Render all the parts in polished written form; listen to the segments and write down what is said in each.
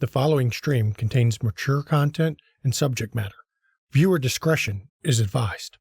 The following stream contains mature content and subject matter. Viewer discretion is advised.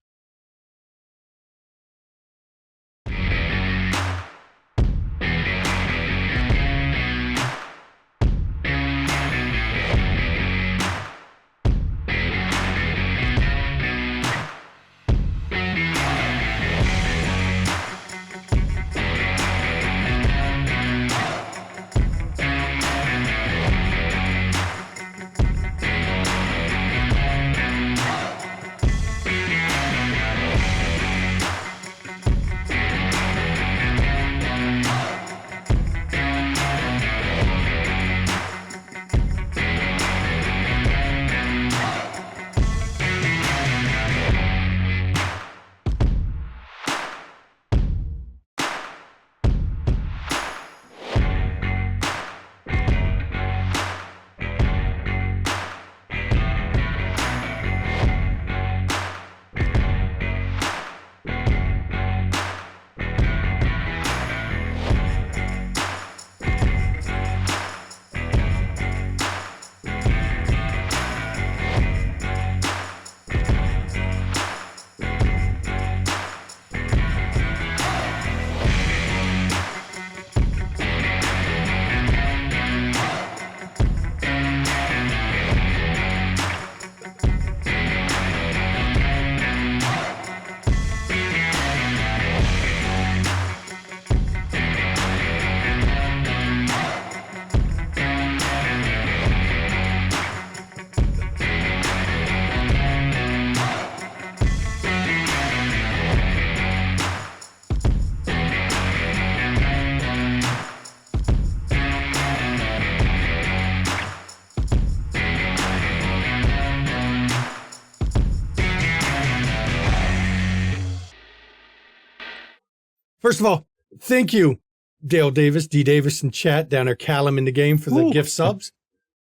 First of all, thank you, Dale Davis, D. Davis in chat, down there, Callum in the game for the gift subs.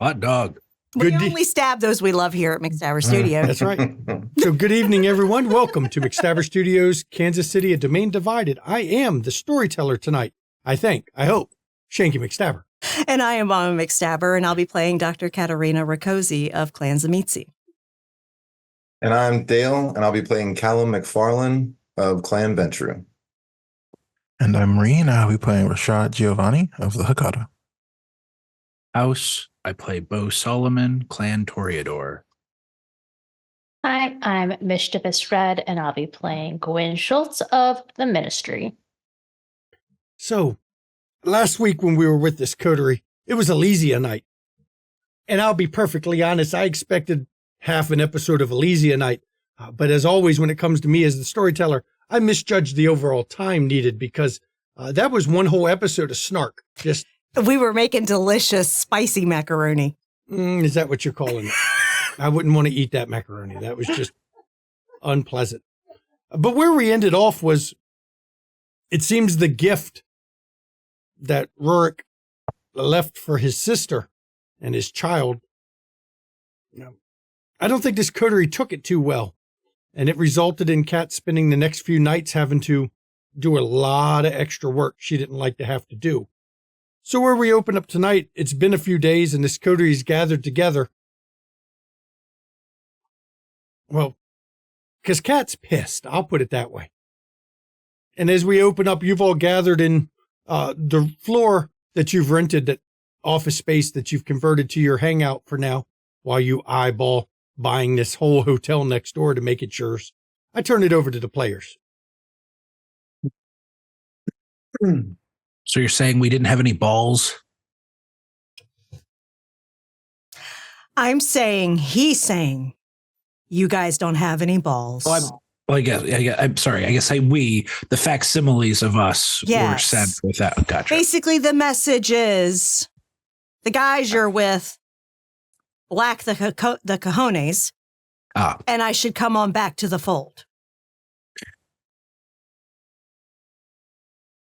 Hot dog. We only stab those we love here at McStabber Studios. That's right. So good evening, everyone. Welcome to McStabber Studios, Kansas City, a domain divided. I am the storyteller tonight. I hope, Shanky McStabber. And I am Mama McStabber, and I'll be playing Dr. Katarina Rakosi of Clan Zamitzi. And I'm Dale, and I'll be playing Callum McFarlane of Clan Venture. And I'm Marie, and I'll be playing Rashad Giovanni of the Haggadah. House, I play Bo Solomon, Clan Toreador. Hi, I'm Mischievous Red, and I'll be playing Gwen Schultz of the Ministry. So, last week when we were with this coterie, it was Elysia night. And I'll be perfectly honest, I expected half an episode of Elysia night. But as always, when it comes to me as the storyteller, I misjudged the overall time needed because that was one whole episode of snark. We were making delicious, spicy macaroni. Is that what you're calling it? I wouldn't want to eat that macaroni. That was just unpleasant. But where we ended off was, it seems the gift that Rurik left for his sister and his child, I don't think this coterie took it too well. And it resulted in Kat spending the next few nights having to do a lot of extra work she didn't like to have to do. So where we open up tonight, it's been a few days and this coterie's gathered together. Well, because Kat's pissed, I'll put it that way. And as we open up, you've all gathered in the floor that you've rented, that office space that you've converted to your hangout for now, while you eyeball buying this whole hotel next door to make it yours. I turn it over to the players. So you're saying we didn't have any balls? I'm saying, he's saying, you guys don't have any balls. I guess we, the facsimiles of us, were sent with that. Gotcha. Basically, the message is, the guys you're with lack the cojones, and I should come on back to the fold.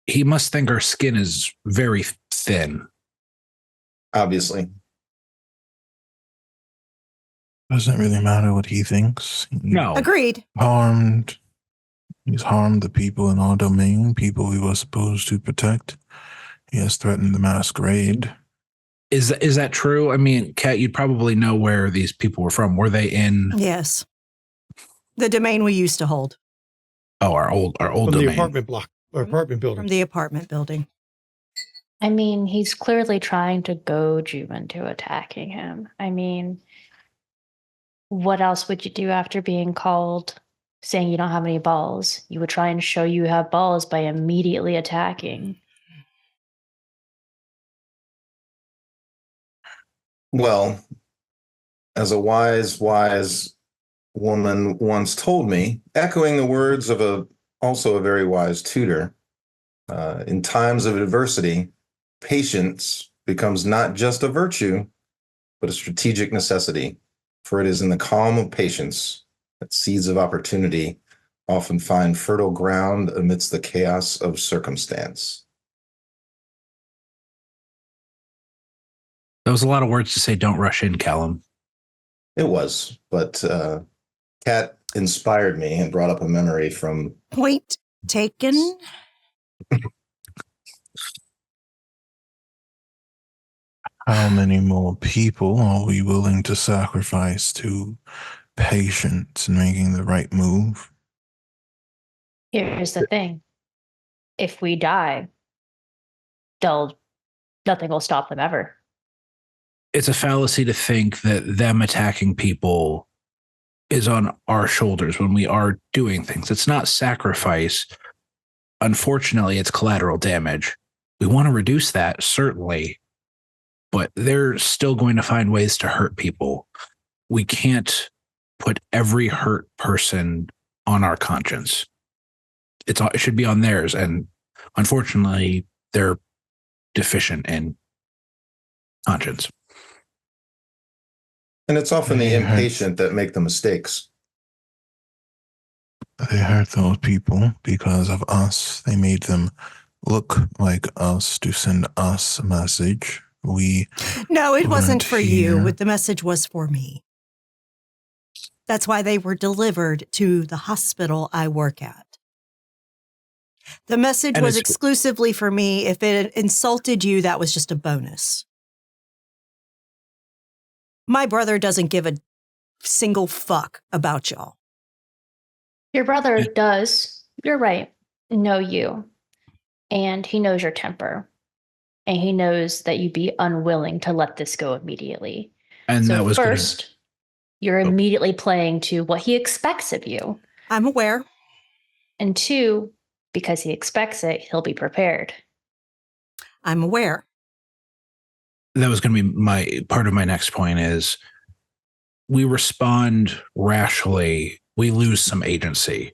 He must think our skin is very thin. Obviously. Doesn't really matter what he thinks. No. Agreed. He's harmed the people in our domain, people we were supposed to protect. He has threatened the Masquerade. Is that true? I mean, Kat, you'd probably know where these people were from. Were they in? Yes. The domain we used to hold. Oh, our old From domain. the apartment block or apartment building. From the apartment building. I mean, he's clearly trying to goad you into attacking him. I mean, what else would you do after being called saying you don't have any balls? You would try and show you have balls by immediately attacking. Well, as a wise woman once told me, echoing the words of also a very wise tutor, in times of adversity, patience becomes not just a virtue, but a strategic necessity. For it is in the calm of patience that seeds of opportunity often find fertile ground amidst the chaos of circumstance. That was a lot of words to say. Don't rush in, Callum. It was, but Kat inspired me and brought up a memory from... Point taken. How many more people are we willing to sacrifice to patience and making the right move? Here's the thing. If we die, nothing will stop them ever. It's a fallacy to think that them attacking people is on our shoulders when we are doing things. It's not sacrifice. Unfortunately, it's collateral damage. We want to reduce that, certainly, but they're still going to find ways to hurt people. We can't put every hurt person on our conscience. It should be on theirs, and unfortunately, they're deficient in conscience. And it's often the impatient that make the mistakes. They hurt those people because of us. They made them look like us to send us a message. No, it wasn't for you. The message was for me. That's why they were delivered to the hospital I work at. The message was exclusively for me. If it insulted you, that was just a bonus. My brother doesn't give a single fuck about y'all. Your brother does. You're right. Know you. And he knows your temper. And he knows that you'd be unwilling to let this go immediately. And so that was first, you're immediately playing to what he expects of you. I'm aware. And two, because he expects it, he'll be prepared. I'm aware. That was going to be part of my next point is we respond rashly. We lose some agency.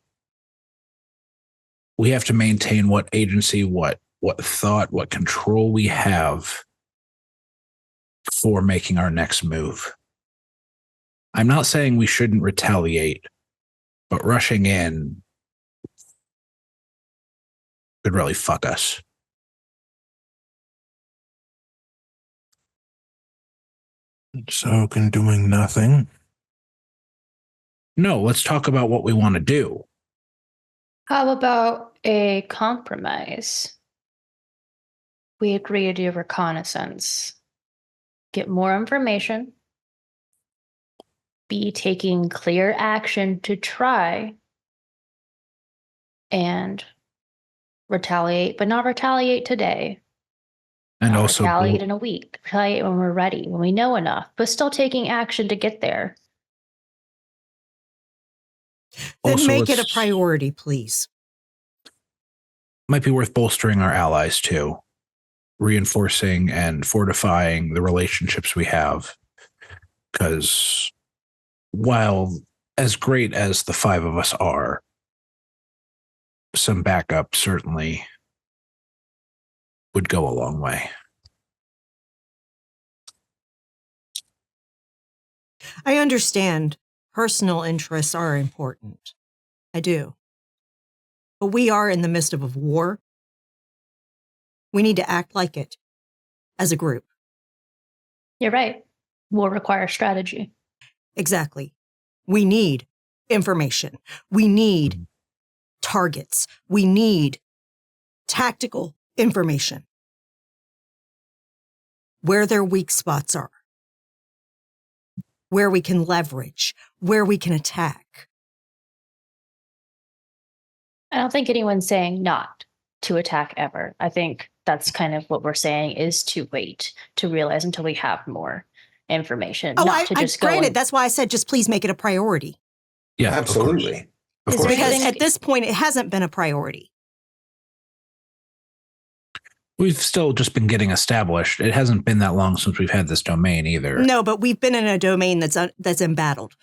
We have to maintain what agency, what thought, what control we have for making our next move. I'm not saying we shouldn't retaliate, but rushing in could really fuck us. So can doing nothing? No, let's talk about what we want to do. How about a compromise? We agree to do reconnaissance, get more information, be taking clear action to try and retaliate, but not retaliate today. And not also retaliate in a week. Retaliate when we're ready, when we know enough, but still taking action to get there. Then also, make it a priority, please. Might be worth bolstering our allies too, reinforcing and fortifying the relationships we have. Because while as great as the five of us are, some backup certainly would go a long way. I understand personal interests are important. I do. But we are in the midst of a war. We need to act like it as a group. You're right. Will require strategy. Exactly. We need information. We need targets. We need tactical information. where their weak spots are, where we can leverage, where we can attack. I don't think anyone's saying not to attack ever. I think that's kind of what we're saying is to wait, to realize until we have more information. Granted, that's why I said just please make it a priority. Yeah, absolutely. Of course. Because at this point, it hasn't been a priority. We've still just been getting established. It hasn't been that long since we've had this domain either. No, but we've been in a domain that's embattled.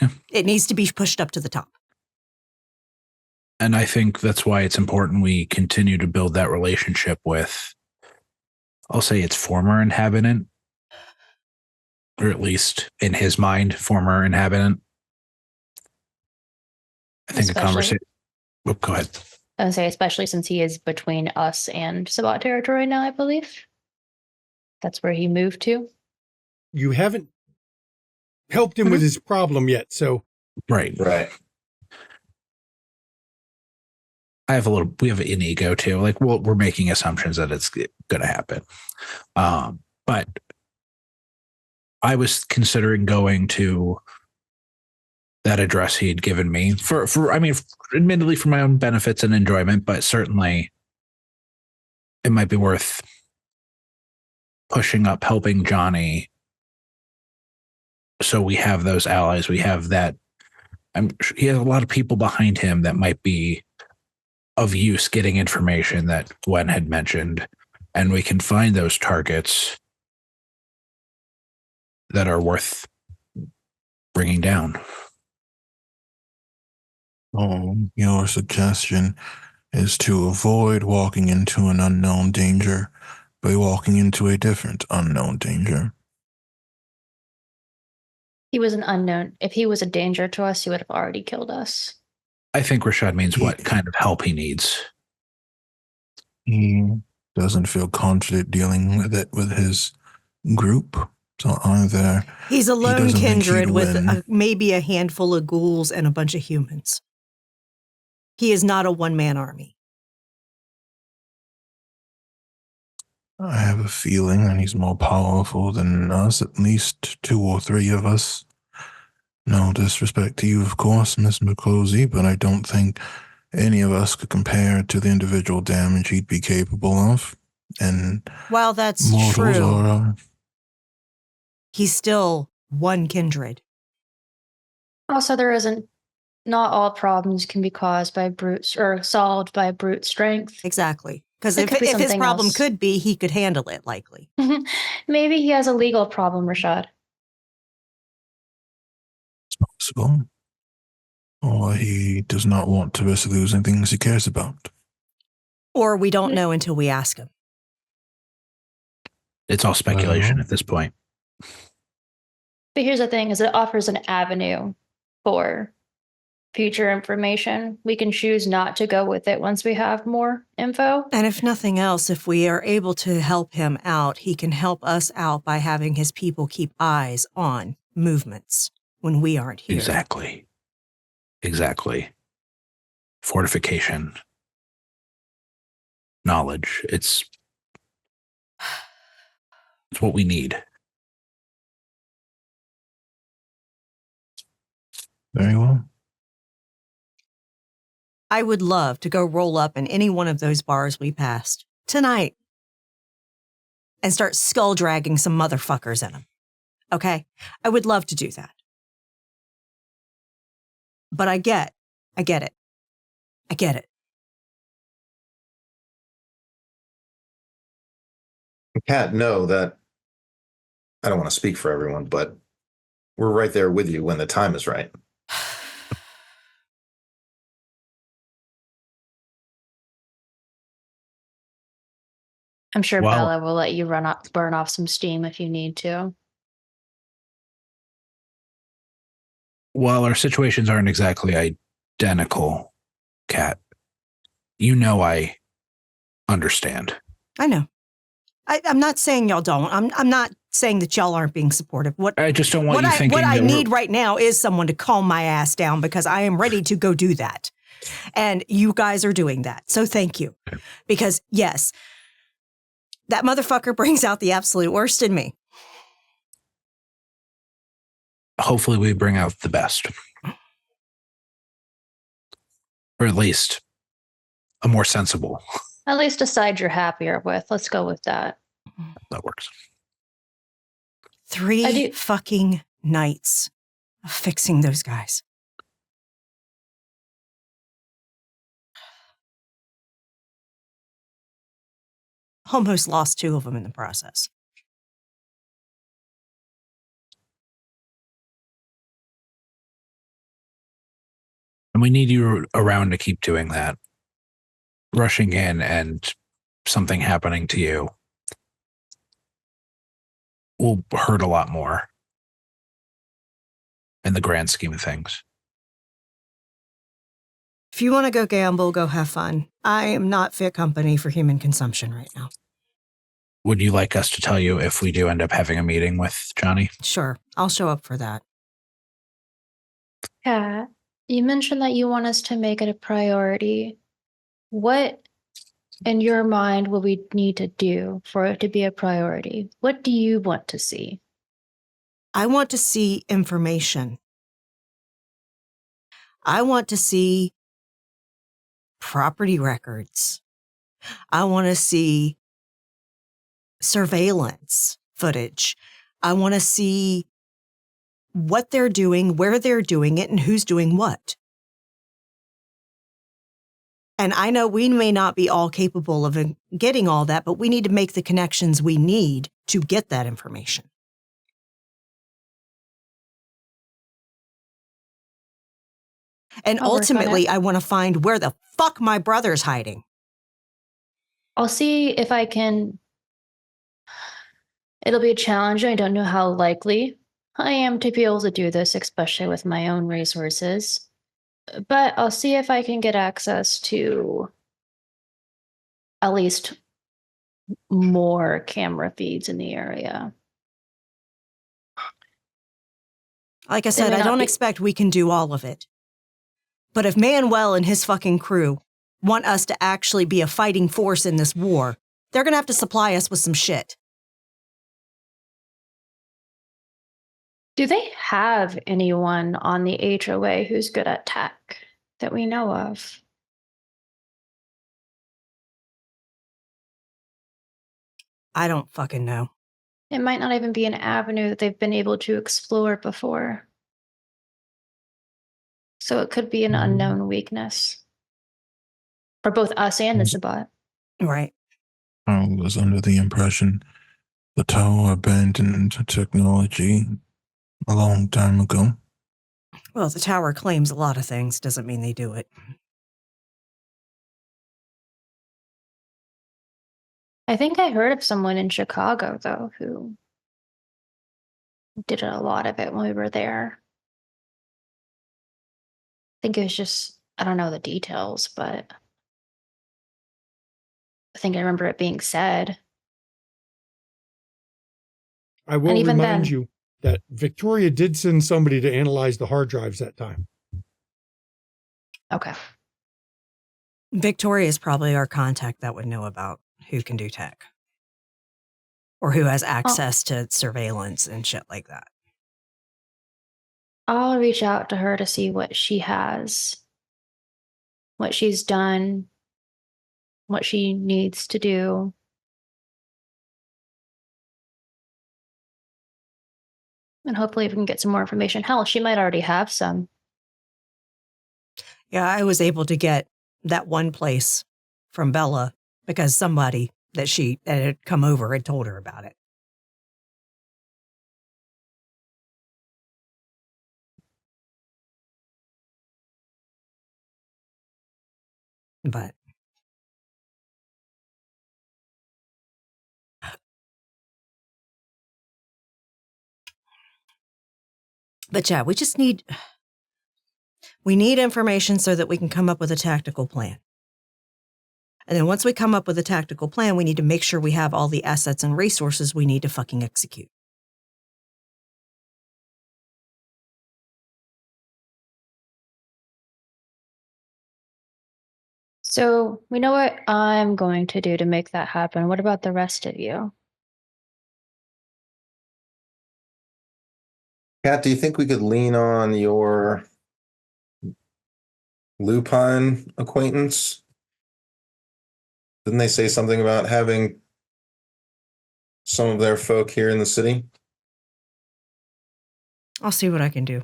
Yeah. It needs to be pushed up to the top. And I think that's why it's important we continue to build that relationship with, I'll say its former inhabitant, or at least in his mind, former inhabitant. I think a conversation. Oh, go ahead. I would say, especially since he is between us and Sabbat territory now, I believe. That's where he moved to. You haven't helped him with his problem yet, so. Right. We have an ego too. Like, we're making assumptions that it's going to happen. But I was considering going to that address he had given me admittedly for my own benefits and enjoyment, but certainly it might be worth pushing up, helping Johnny. So we have those allies. We have that. He has a lot of people behind him that might be of use getting information that Gwen had mentioned, and we can find those targets that are worth bringing down. Your suggestion is to avoid walking into an unknown danger by walking into a different unknown danger. He was an unknown. If he was a danger to us, he would have already killed us. I think Rashad means what kind of help he needs. He doesn't feel confident dealing with it with his group. So either he's a lone kindred with maybe a handful of ghouls and a bunch of humans. He is not a one-man army. I have a feeling that he's more powerful than us, at least 2 or 3 of us. No disrespect to you, of course, Miss McClosey, but I don't think any of us could compare to the individual damage he'd be capable of. And while that's true, he's still one kindred. Also, not all problems can be caused by brute or solved by brute strength. Exactly. Because if his problem could be, he could handle it, likely. Maybe he has a legal problem, Rashad. It's possible. Or he does not want to risk losing things he cares about. Or we don't know until we ask him. It's all speculation at this point. But here's the thing, is it offers an avenue for future information. We can choose not to go with it once we have more info. And if nothing else, if we are able to help him out, he can help us out by having his people keep eyes on movements when we aren't here. Exactly. Fortification. Knowledge. It's what we need. Very well. I would love to go roll up in any one of those bars we passed tonight and start skull dragging some motherfuckers in them. Okay? I would love to do that. But I get it. Kat, know that I don't want to speak for everyone, but we're right there with you when the time is right. I'm sure Bella will let you burn off some steam if you need to. While our situations aren't exactly identical, Kat, you know I understand. I know. I'm not saying y'all don't. I'm not saying that y'all aren't being supportive. I just don't want you thinking what I need right now is someone to calm my ass down because I am ready to go do that. And you guys are doing that. So thank you. Because yes, That motherfucker brings out the absolute worst in me. Hopefully we bring out the best. Or at least a more sensible. At least a side you're happier with. Let's go with that. That works. 3 fucking nights of fixing those guys. Almost lost 2 of them in the process. And we need you around to keep doing that. Rushing in and something happening to you will hurt a lot more in the grand scheme of things. If you want to go gamble, go have fun. I am not fit company for human consumption right now. Would you like us to tell you if we do end up having a meeting with Johnny? Sure, I'll show up for that. Kat, you mentioned that you want us to make it a priority. What, in your mind, will we need to do for it to be a priority? What do you want to see? I want to see information. I want to see property records. I want to see surveillance footage. I want to see what they're doing, where they're doing it, and who's doing what. And I know we may not be all capable of getting all that, but we need to make the connections we need to get that information. And ultimately, I want to find where the fuck my brother's hiding. I'll see if I can. It'll be a challenge. I don't know how likely I am to be able to do this, especially with my own resources. But I'll see if I can get access to at least more camera feeds in the area. Like I said, I don't expect we can do all of it. But if Manuel and his fucking crew want us to actually be a fighting force in this war, they're going to have to supply us with some shit. Do they have anyone on the HOA who's good at tech that we know of? I don't fucking know. It might not even be an avenue that they've been able to explore before. So it could be an unknown weakness for both us and the Sabbat. Right. I was under the impression the tower abandoned technology a long time ago. Well, the tower claims a lot of things, doesn't mean they do it. I think I heard of someone in Chicago, though, who did a lot of it when we were there. I think it was just, I don't know the details, but I think I remember it being said. I will remind you that Victoria did send somebody to analyze the hard drives that time. Okay. Victoria is probably our contact that would know about who can do tech. Or who has access to surveillance and shit like that. I'll reach out to her to see what she has, what she's done, what she needs to do. And hopefully we can get some more information. Hell, she might already have some. Yeah, I was able to get that one place from Bella because somebody that had come over had told her about it. But yeah, we need information so that we can come up with a tactical plan. And then once we come up with a tactical plan, we need to make sure we have all the assets and resources we need to fucking execute. So we know what I'm going to do to make that happen. What about the rest of you? Kat, do you think we could lean on your lupine acquaintance? Didn't they say something about having some of their folk here in the city? I'll see what I can do.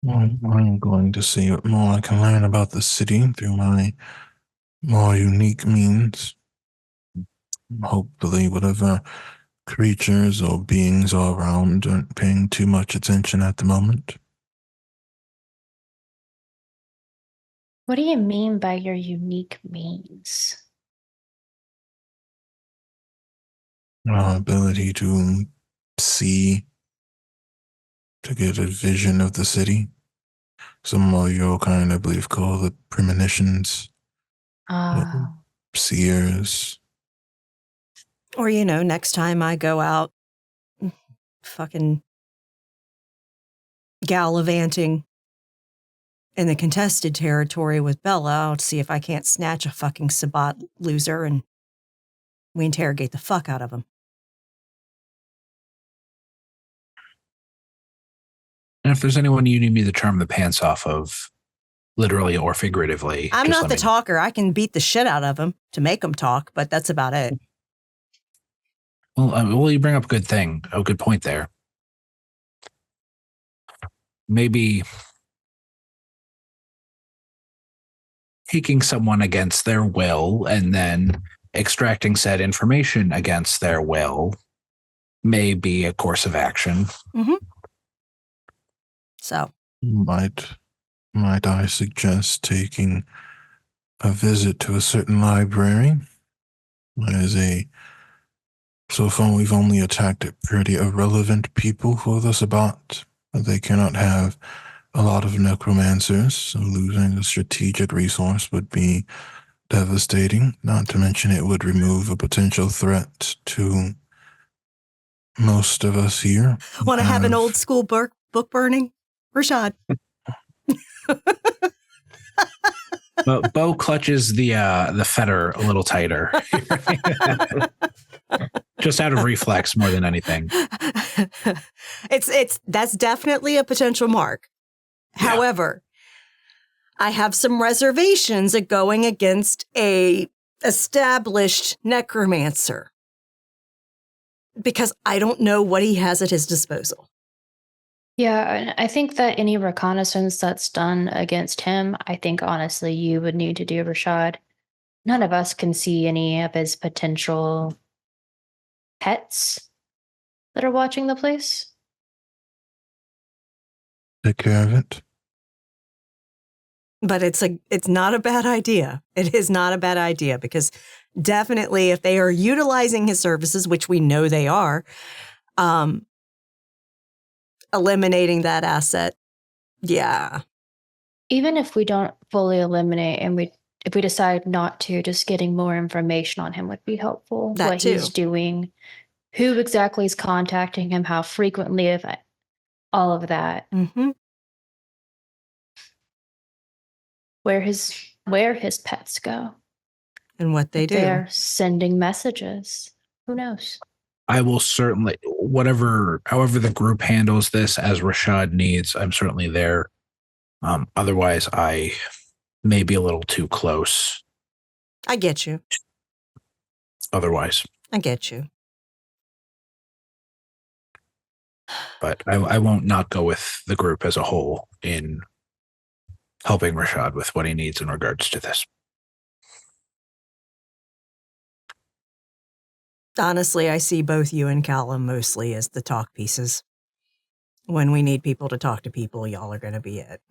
Well, I'm going to see what more I can learn about the city through my more unique means. Hopefully, whatever creatures or beings are around aren't paying too much attention at the moment. What do you mean by your unique means? Our ability to see, to get a vision of the city. Some of your kind, I believe, call it premonitions, seers. Or, next time I go out fucking gallivanting in the contested territory with Bella, I'll see if I can't snatch a fucking Sabat loser and we interrogate the fuck out of him. And if there's anyone you need me to charm the pants off of, literally or figuratively, I'm just not the talker. I can beat the shit out of him to make him talk, but that's about it. Well, you bring up a good thing, a good point there. Maybe taking someone against their will and then extracting said information against their will may be a course of action. Mm-hmm. So, might I suggest taking a visit to a certain library? So far we've only attacked pretty irrelevant people for the Sabbat. They cannot have a lot of necromancers, so losing a strategic resource would be devastating. Not to mention it would remove a potential threat to most of us here. Want to have an old school book burning? Rashad. But Bo clutches the fetter a little tighter. Just out of reflex more than anything. That's definitely a potential mark. Yeah. However, I have some reservations at going against a established necromancer because I don't know what he has at his disposal. Yeah, I think that any reconnaissance that's done against him, I think honestly you would need to do, Rashad. None of us can see any of his potential pets that are watching the place. Take care of it. But it's not a bad idea. It is not a bad idea because definitely if they are utilizing his services, which we know they are, eliminating that asset. Yeah. Even if we don't fully eliminate and if we decide not to, just getting more information on him would be helpful. That what too. He's doing, who exactly is contacting him, how frequently, if all of that. Mm-hmm. Where his pets go. And what they do. They're sending messages. Who knows? I will certainly, however the group handles this as Rashad needs, I'm certainly there. Otherwise, I may be a little too close. I get you. Otherwise. I get you. But I won't not go with the group as a whole in helping Rashad with what he needs in regards to this. Honestly, I see both you and Callum mostly as the talk pieces. When we need people to talk to people, y'all are going to be it.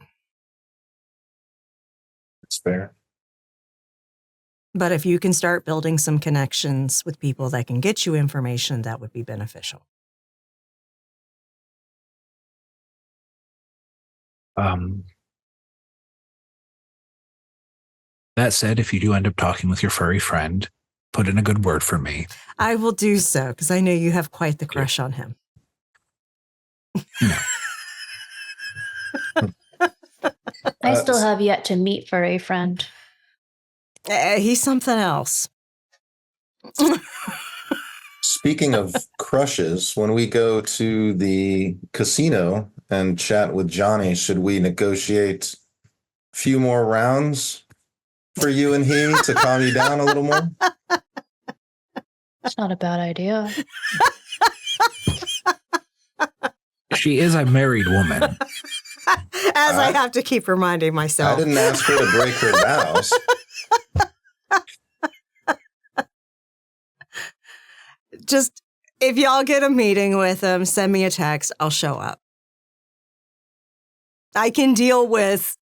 That's fair. But if you can start building some connections with people that can get you information, that would be beneficial. That said, if you do end up talking with your furry friend, put in a good word for me. I will do so, because I know you have quite the crush on him. No. I still have yet to meet for a friend. He's something else. Speaking of crushes, when we go to the casino and chat with Johnny, should we negotiate a few more rounds for you and he to calm you down a little more? It's not a bad idea. She is a married woman. As I have to keep reminding myself. I didn't ask her to break her vows. Just, if y'all get a meeting with him, send me a text. I'll show up. I can deal with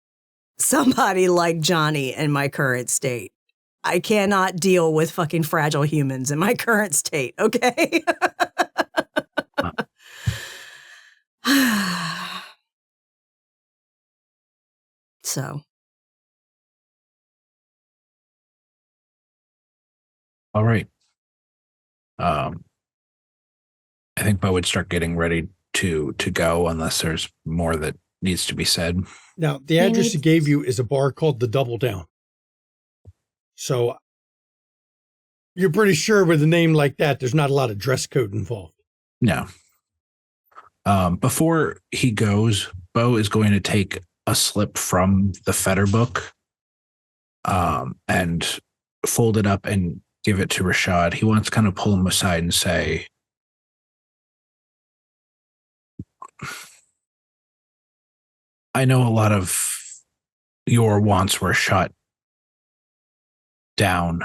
somebody like Johnny in my current state. I cannot deal with fucking fragile humans in my current state, okay? So. All right. I think Bo would start getting ready to go unless there's more that needs to be said. Now, the address he gave you is a bar called the Double Down. So you're pretty sure with a name like that, there's not a lot of dress code involved. No. Before he goes, Bo is going to take a slip from the Fetter book and fold it up and give it to Rashad. He wants to kind of pull him aside and say, I know a lot of your wants were shot down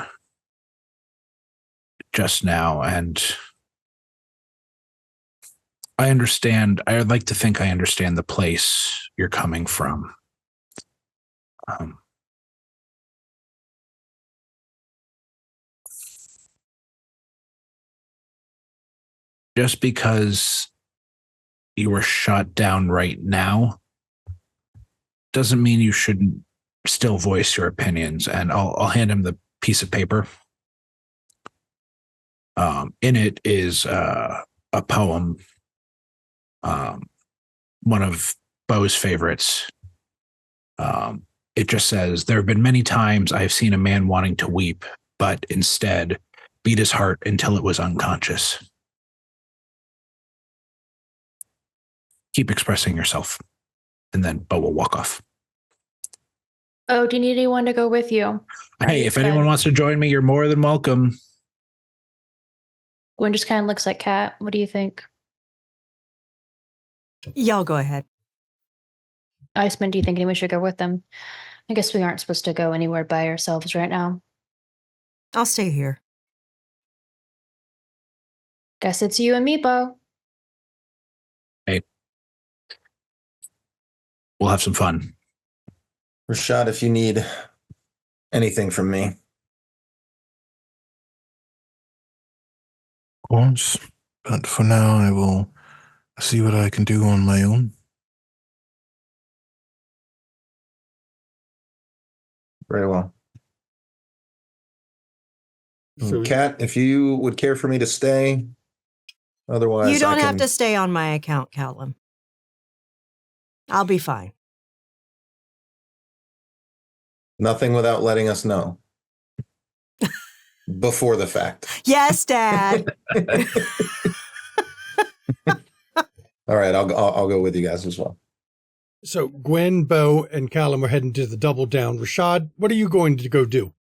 just now, and I understand. I'd like to think I understand the place you're coming from. Just because you were shot down right now doesn't mean you shouldn't still voice your opinions. And I'll hand him the piece of paper. In it is a poem, one of Bo's favorites. It just says, there have been many times I've seen a man wanting to weep, but instead beat his heart until it was unconscious. Keep expressing yourself. And then Bo will walk off. Oh, do you need anyone to go with you? Hey, if anyone wants to join me, you're more than welcome. Gwen just kind of looks at Kat. What do you think? Y'all go ahead. Iceman, do you think anyone should go with them? I guess we aren't supposed to go anywhere by ourselves right now. I'll stay here. Guess it's you and me, Bo. Hey. We'll have some fun. Rashad, if you need anything from me. Of course. But for now, I will see what I can do on my own. Very well. So, Kat, if you would care for me to stay, otherwise You don't have to stay on my account, Callum. I'll be fine. Nothing without letting us know before the fact. Yes, Dad. All right, I'll go with you guys as well. So Gwen, Bo, and Callum are heading to the Double Down. Rashad, what are you going to go do?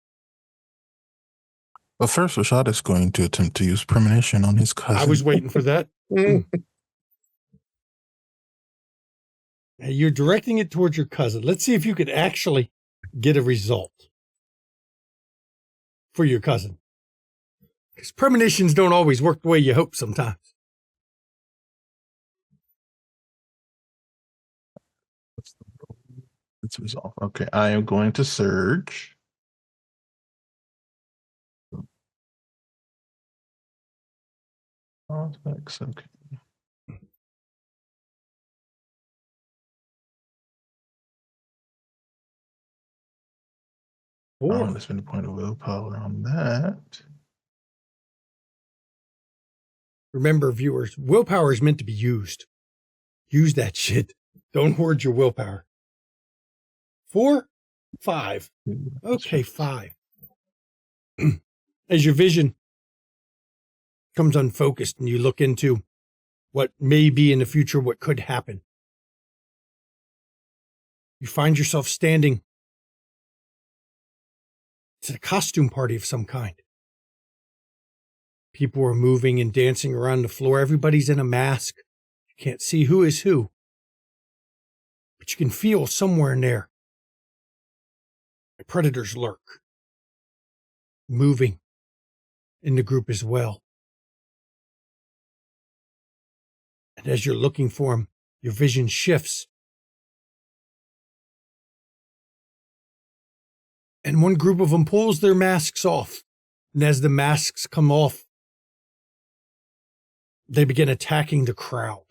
But first, Rashad is going to attempt to use premonition on his cousin. I was waiting for that. You're directing it towards your cousin. Let's see if you could actually get a result for your cousin. Because premonitions don't always work the way you hope sometimes. Let's resolve. Okay, I am going to surge. Oh, thanks. Okay. Let's spend a point of willpower on that. Remember, viewers, willpower is meant to be used. Use that shit. Don't hoard your willpower. 4? 5. Okay, 5. As your vision becomes unfocused and you look into what may be in the future, what could happen, you find yourself standing. It's a costume party of some kind. People are moving and dancing around the floor. Everybody's in a mask. You can't see who is who. But you can feel somewhere in there the predators lurk, moving in the group as well. And as you're looking for them, your vision shifts. And one group of them pulls their masks off. And as the masks come off, they begin attacking the crowd,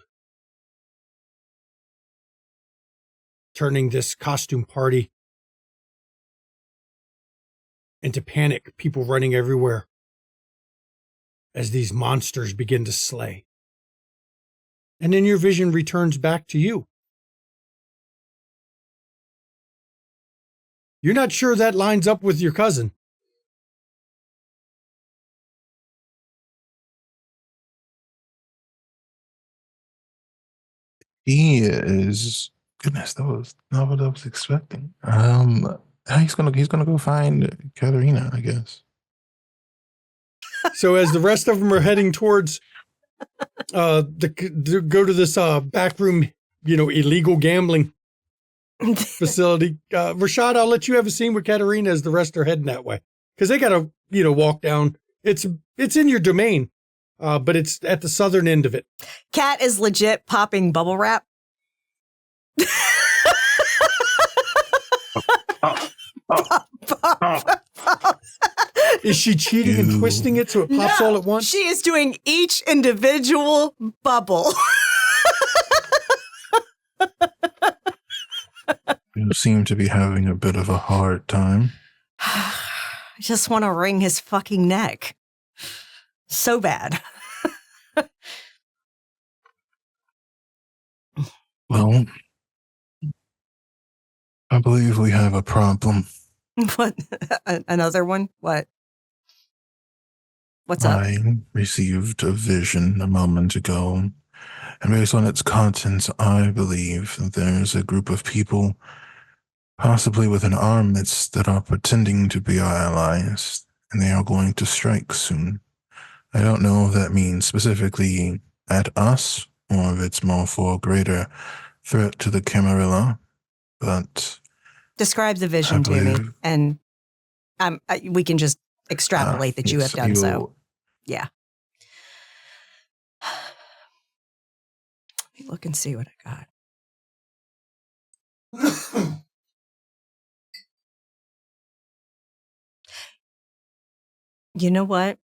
turning this costume party into panic, people running everywhere as these monsters begin to slay. And then your vision returns back to you. You're not sure that lines up with your cousin. He is, goodness, that was not what I was expecting. He's gonna go find Katerina, I guess. So as the rest of them are heading towards go to this back room, illegal gambling facility, Rashad, I'll let you have a scene with Katerina as the rest are heading that way, because they gotta walk down. It's in your domain, but it's at the southern end of it. Kat is legit popping bubble wrap. Is she cheating and twisting it so it pops all at once? She is doing each individual bubble. You seem to be having a bit of a hard time. I just want to wring his fucking neck. So bad. Well, I believe we have a problem. What? Another one? What? What's up? I received a vision a moment ago, and based on its contents, I believe that there's a group of people, possibly with an armaments, that are pretending to be our allies, and they are going to strike soon. I don't know if that means specifically at us, or if it's more for a greater threat to the Camarilla, but... Describe the vision to me, and we can just extrapolate that you have done so. Yeah. Let me look and see what I got. You know what?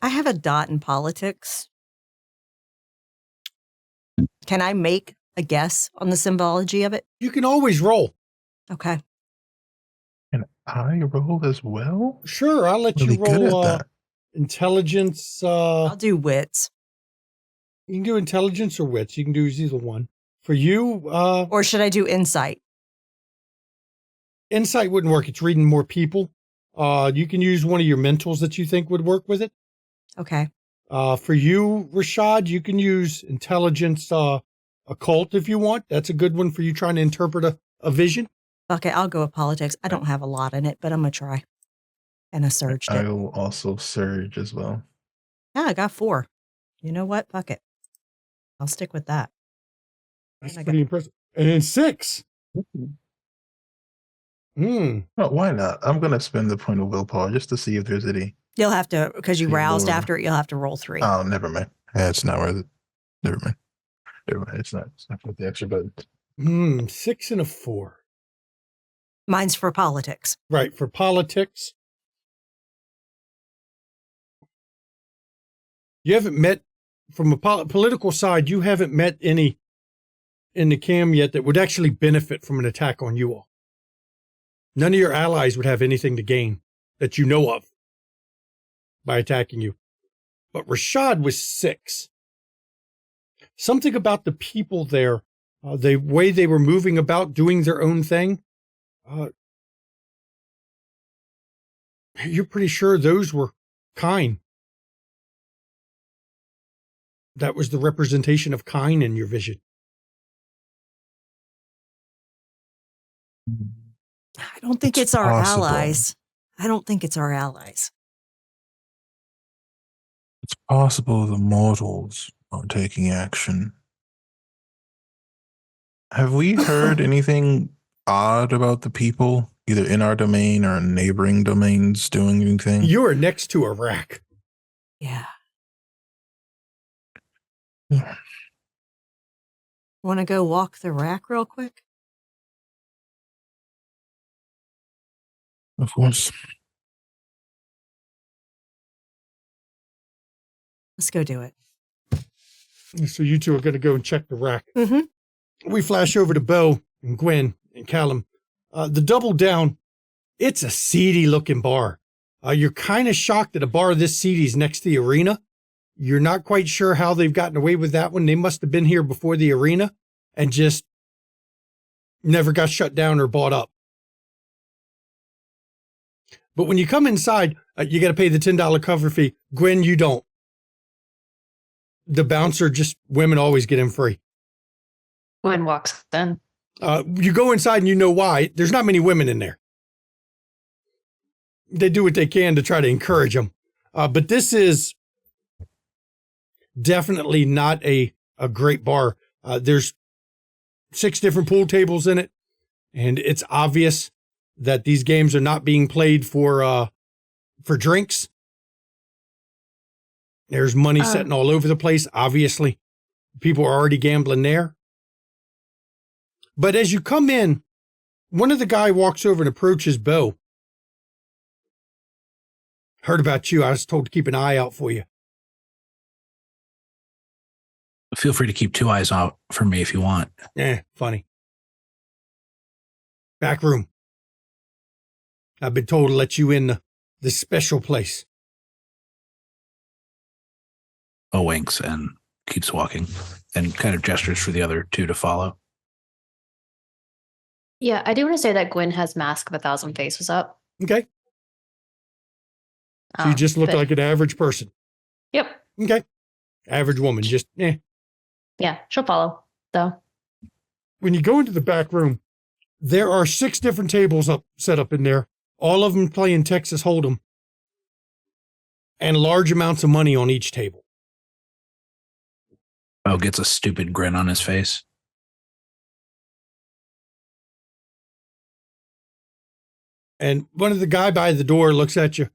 I have a dot in politics. Can I make a guess on the symbology of it? You can always roll. Okay. Can I roll as well? Sure, I'll let you roll intelligence. I'll do wits. You can do intelligence or wits. You can do either one. For you, or should I do insight? Insight wouldn't work. It's reading more people. You can use one of your mentals that you think would work with it. Okay. For you, Rashad, you can use intelligence, occult if you want. That's a good one for you trying to interpret a vision. Okay, I'll go with politics. I don't have a lot in it, but I'm going to try. And I surged it. I will also surge as well. Yeah, I got 4. You know what? Fuck it. I'll stick with that. That's pretty impressive. And then 6. Oh, why not? I'm going to spend the point of willpower just to see if there's any. You'll have to, because you roused after it, you'll have to roll 3. Oh, never mind. Yeah, it's not worth it. Never mind. It's not worth the extra button. 6 and a 4. Mine's for politics. Right, for politics. You haven't met, from a political side, you haven't met any in the cam yet that would actually benefit from an attack on you all. None of your allies would have anything to gain that you know of by attacking you. But Rashad was 6. Something about the people there, the way they were moving about, doing their own thing, you're pretty sure those were Kine. That was the representation of Kine in your vision. I don't think it's our allies. I don't think it's our allies. It's possible the mortals are taking action. Have we heard anything odd about the people, either in our domain or in neighboring domains, doing anything? You are next to a rack. Yeah. Yeah. Want to go walk the rack real quick? Of course. Let's go do it. So you two are going to go and check the rack. Mm-hmm. We flash over to Bo and Gwen and Callum. The Double Down, it's a seedy looking bar. You're kind of shocked that a bar this seedy is next to the arena. You're not quite sure how they've gotten away with that one. They must have been here before the arena and just never got shut down or bought up. But when you come inside, you got to pay the $10 cover fee. Gwen, you don't. The bouncer, just women always get in free. Gwen walks in. You go inside and you know why. There's not many women in there. They do what they can to try to encourage them. But this is definitely not a great bar. There's 6 different pool tables in it, and it's obvious that these games are not being played for drinks. There's money sitting all over the place. Obviously, people are already gambling there. But as you come in, one of the guy walks over and approaches Bo. Heard about you. I was told to keep an eye out for you. Feel free to keep 2 eyes out for me if you want. Funny. Back room. I've been told to let you in the special place. Bo winks and keeps walking and kind of gestures for the other 2 to follow. Yeah, I do want to say that Gwen has Mask of 1,000 Faces up. Okay. So you just look like an average person. Yep. Okay. Average woman, just Yeah, she'll follow, though. When you go into the back room, there are 6 different tables set up in there, all of them playing Texas Hold'em, and large amounts of money on each table. Bo gets a stupid grin on his face. And one of the guy by the door looks at you.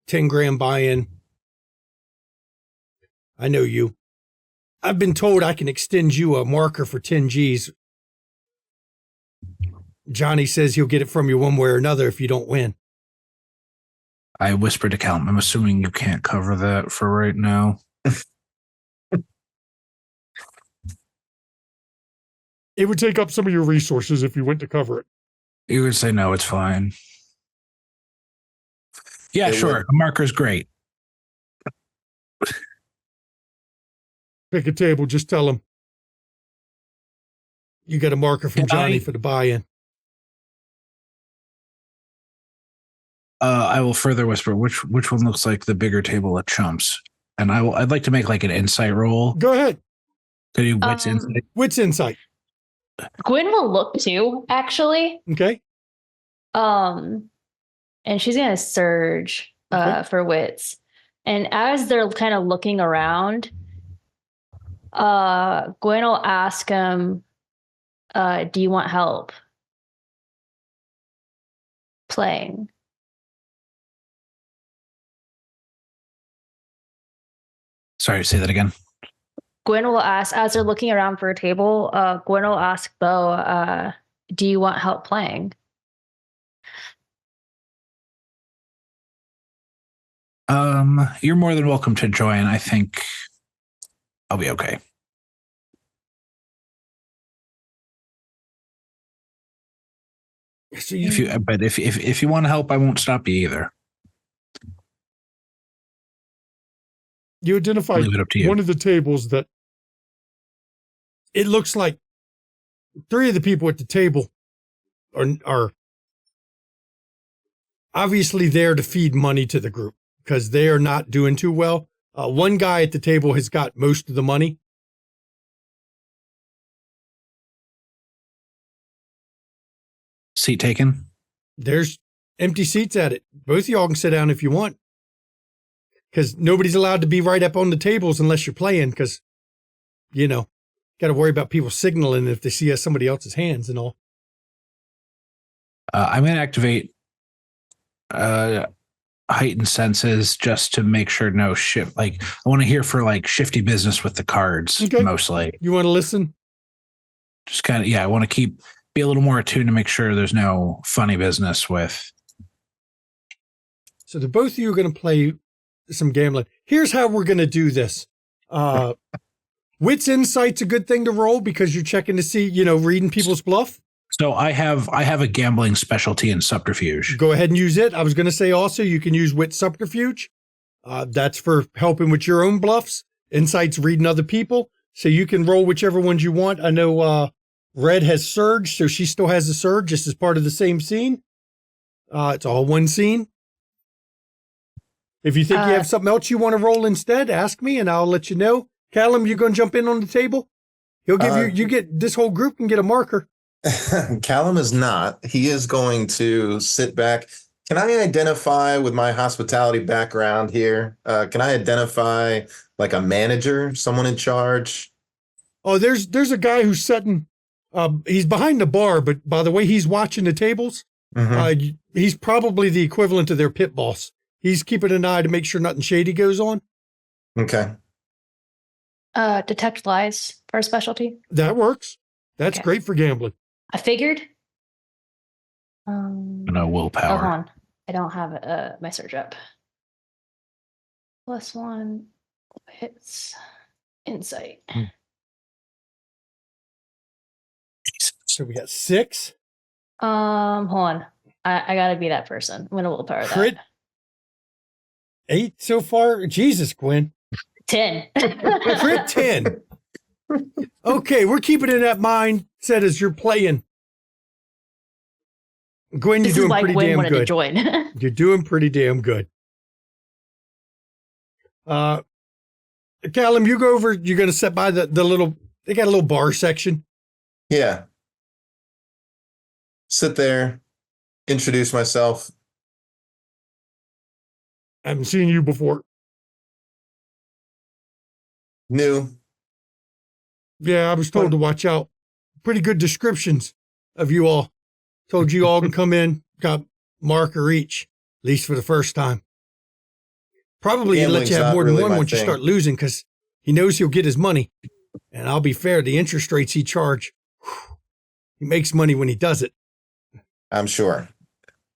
10 grand buy-in. I know you. I've been told I can extend you a marker for 10 G's. Johnny says he'll get it from you one way or another if you don't win. I whispered to Callum, I'm assuming you can't cover that for right now. It would take up some of your resources if you went to cover it. You would say, no, it's fine. Yeah, sure. A marker's great. Pick a table. Just tell them you got a marker from Johnny for the buy-in. I will further whisper which one looks like the bigger table at Chumps, and I'd like to make like an insight roll. Go ahead. Can you wits insight? Wits insight. Gwen will look too, actually. Okay. And she's gonna surge for wits. And as they're kind of looking around, Gwen will ask him, do you want help playing? Sorry, say that again. Gwen will ask, as they're looking around for a table, Gwen will ask Bo, do you want help playing? You're more than welcome to join. I think I'll be okay. So if you want to help, I won't stop you either. You identified Leave it up to you. one of the tables that it looks like 3 of the people at the table are obviously there to feed money to the group because they are not doing too well. One guy at the table has got most of the money. Seat taken. There's empty seats at it. Both of y'all can sit down if you want. Because nobody's allowed to be right up on the tables unless you're playing because, got to worry about people signaling if they see somebody else's hands and all. I'm going to activate heightened senses just to make sure no shit. Like, I want to hear for like shifty business with the cards, mostly. You want to listen? Just kind of, I want to be a little more attuned to make sure there's no funny business with. So the both of you are going to play some gambling. Here's how we're going to do this. Wits Insight's a good thing to roll because you're checking to see, reading people's bluff. So I have a gambling specialty in subterfuge. Go ahead and use it. I was going to say also you can use Wit Subterfuge. That's for helping with your own bluffs. Insight's reading other people. So you can roll whichever ones you want. I know Red has Surge, so she still has a Surge just as part of the same scene. It's all one scene. If you think you have something else you want to roll instead, ask me and I'll let you know. Callum, you going to jump in on the table? He'll give you get this whole group can get a marker. Callum is not. He is going to sit back. Can I identify with my hospitality background here? Can I identify like a manager, someone in charge? Oh, there's a guy who's sitting. He's behind the bar, but by the way he's watching the tables, he's probably the equivalent of their pit boss. He's keeping an eye to make sure nothing shady goes on. Okay. Detect lies for a specialty. That works. That's great for gambling. I figured. No willpower. Oh, hold on. I don't have my surge up. +1 hits insight. So we got 6. Hold on. I gotta be that person. I'm gonna willpower Crit. that. 8 so far. Jesus, Gwen. 10. Crit 10. Okay, we're keeping it in that mindset as you're playing. Gwen, you're doing pretty damn good. To join. You're doing pretty damn good. Callum, you go over. You're going to sit by the little. They got a little bar section. Yeah. Sit there. Introduce myself. I haven't seen you before. New. Yeah, I was told to watch out. Pretty good descriptions of you all. Told you all can come in, got marker each, at least for the first time. Probably he'll let you have more than one once you start losing because he knows he'll get his money. And I'll be fair, the interest rates he charge, he makes money when he does it. I'm sure.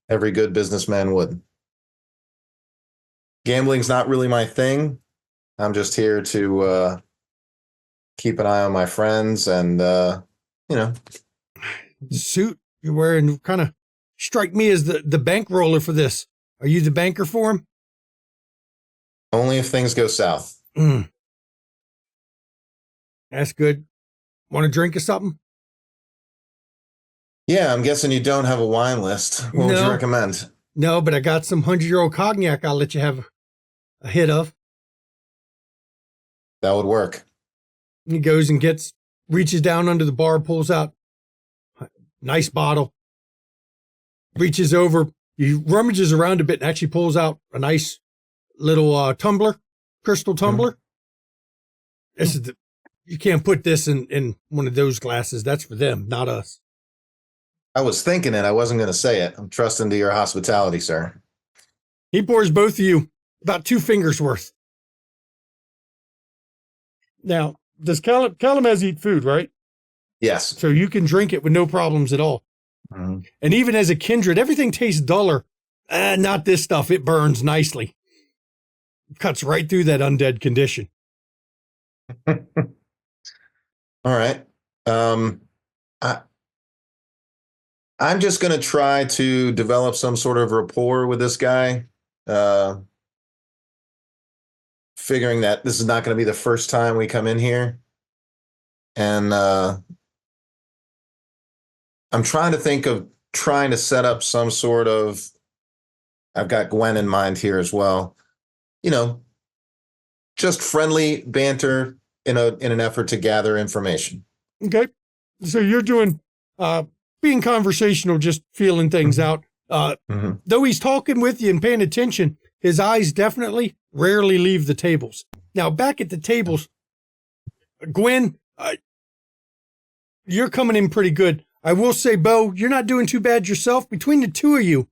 Every good businessman would. Gambling's not really my thing. I'm just here to keep an eye on my friends and, Suit you're wearing kind of strike me as the bankroller for this. Are you the banker for him? Only if things go south. That's good. Want a drink or something? Yeah, I'm guessing you don't have a wine list. What would you recommend? No, but I got some 100-year-old cognac I'll let you have a hit of. That would work. He goes and reaches down under the bar, pulls out a nice bottle, reaches over, he rummages around a bit and actually pulls out a nice little tumbler, crystal tumbler. This is you can't put this in one of those glasses. That's for them, not us. I was thinking it. I wasn't going to say it. I'm trusting to your hospitality, sir. He pours both of you about 2 fingers worth. Now, does Callum has eat food, right? Yes. So you can drink it with no problems at all. And even as a kindred, everything tastes duller. Not this stuff. It burns nicely. Cuts right through that undead condition. All right. I'm just going to try to develop some sort of rapport with this guy, figuring that this is not going to be the first time we come in here. And I'm trying to think of trying to set up some sort of, I've got Gwen in mind here as well, just friendly banter in an effort to gather information. Okay. So you're doing being conversational, just feeling things out. Though he's talking with you and paying attention, his eyes definitely rarely leave the tables. Now, back at the tables, Gwen, you're coming in pretty good. I will say, Bo, you're not doing too bad yourself. Between the two of you,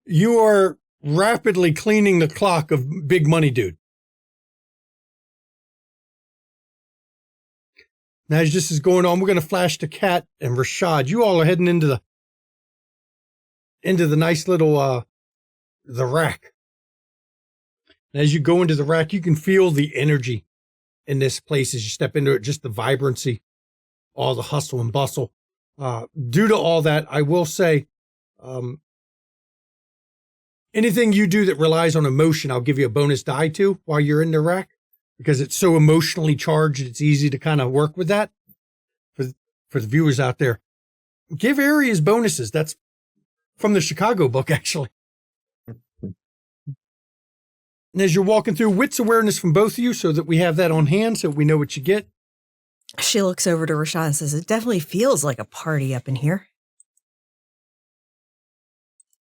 you are rapidly cleaning the clock of Big Money Dude. Now, as this is going on, we're going to flash to Kat and Rashad. You all are heading into the nice little the rack. And as you go into the rack, you can feel the energy in this place as you step into it, just the vibrancy, all the hustle and bustle. Due to all that, I will say, anything you do that relies on emotion, I'll give you a bonus die to while you're in the rack, because it's so emotionally charged. It's easy to kind of work with that. For the viewers out there, give areas bonuses. That's from the Chicago book, actually. And as you're walking through, wits awareness from both of you so that we have that on hand so we know what you get. She looks over to Rashad and says, it definitely feels like a party up in here.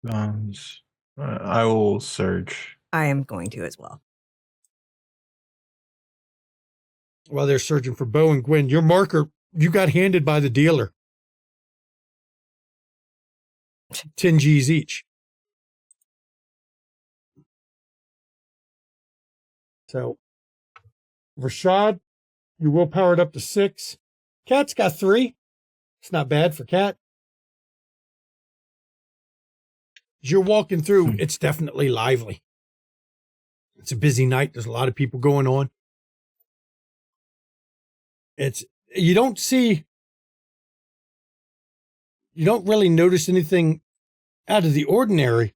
I will search. I am going to as well. While they're searching for Bo and Gwen, your marker, you got handed by the dealer. 10 G's each. So, Rashad, you will power it up to 6. Kat's got 3. It's not bad for Kat. As you're walking through, it's definitely lively. It's a busy night. There's a lot of people going on. You don't really notice anything out of the ordinary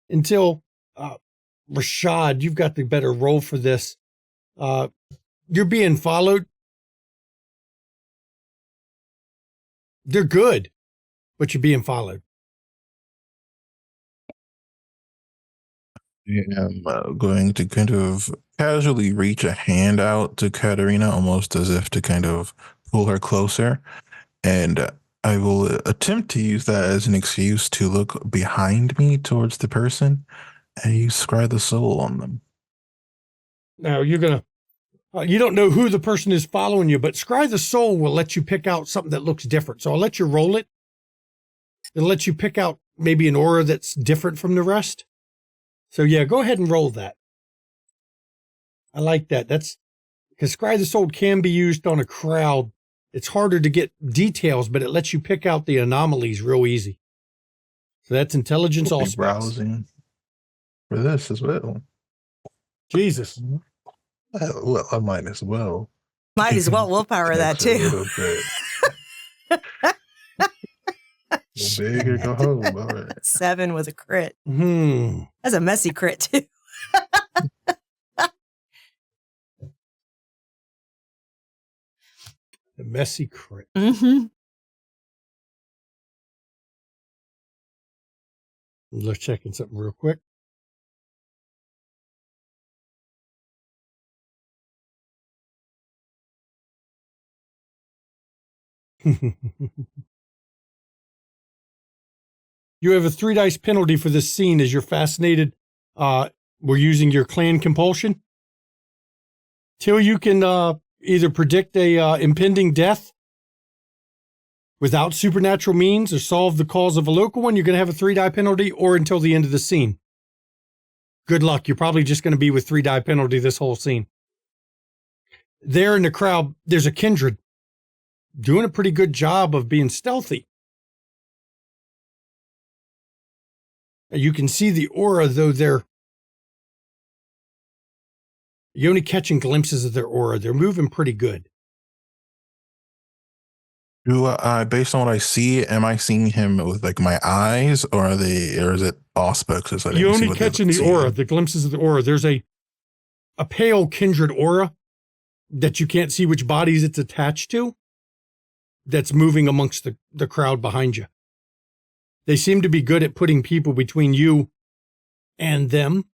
until Rashad, you've got the better role for this. You're being followed. They're good, but you're being followed. I'm going to kind of casually reach a hand out to Katerina, almost as if to kind of pull her closer. And I will attempt to use that as an excuse to look behind me towards the person and you scry the soul on them. Now, you're going to, you don't know who the person is following you, but scry the soul will let you pick out something that looks different. So I'll let you roll it. It'll let you pick out maybe an aura that's different from the rest. So yeah, go ahead and roll that. I like that. That's because Scry the Soul can be used on a crowd. It's harder to get details, but it lets you pick out the anomalies real easy. So that's intelligence all specs. Browsing for this as well. Jesus. Well, I might as well. Might as well willpower that too. Go big or go home. All right. 7 was a crit. That's a messy crit too. The messy crit. Mm-hmm. Let's check in something real quick. You have a 3 dice penalty for this scene as you're fascinated. We're using your clan compulsion. Till you can either predict a impending death without supernatural means or solve the cause of a local one, you're going to have a 3 die penalty, or until the end of the scene. Good luck. You're probably just going to be with 3 die penalty this whole scene. There in the crowd, there's a kindred doing a pretty good job of being stealthy. You can see the aura, though you're only catching glimpses of their aura. They're moving pretty good. Do based on what I see, am I seeing him with like my eyes, or is it aspects? You're only catching the aura, the glimpses of the aura. There's a a pale kindred aura that you can't see which bodies it's attached to that's moving amongst the crowd behind you. They seem to be good at putting people between you and them.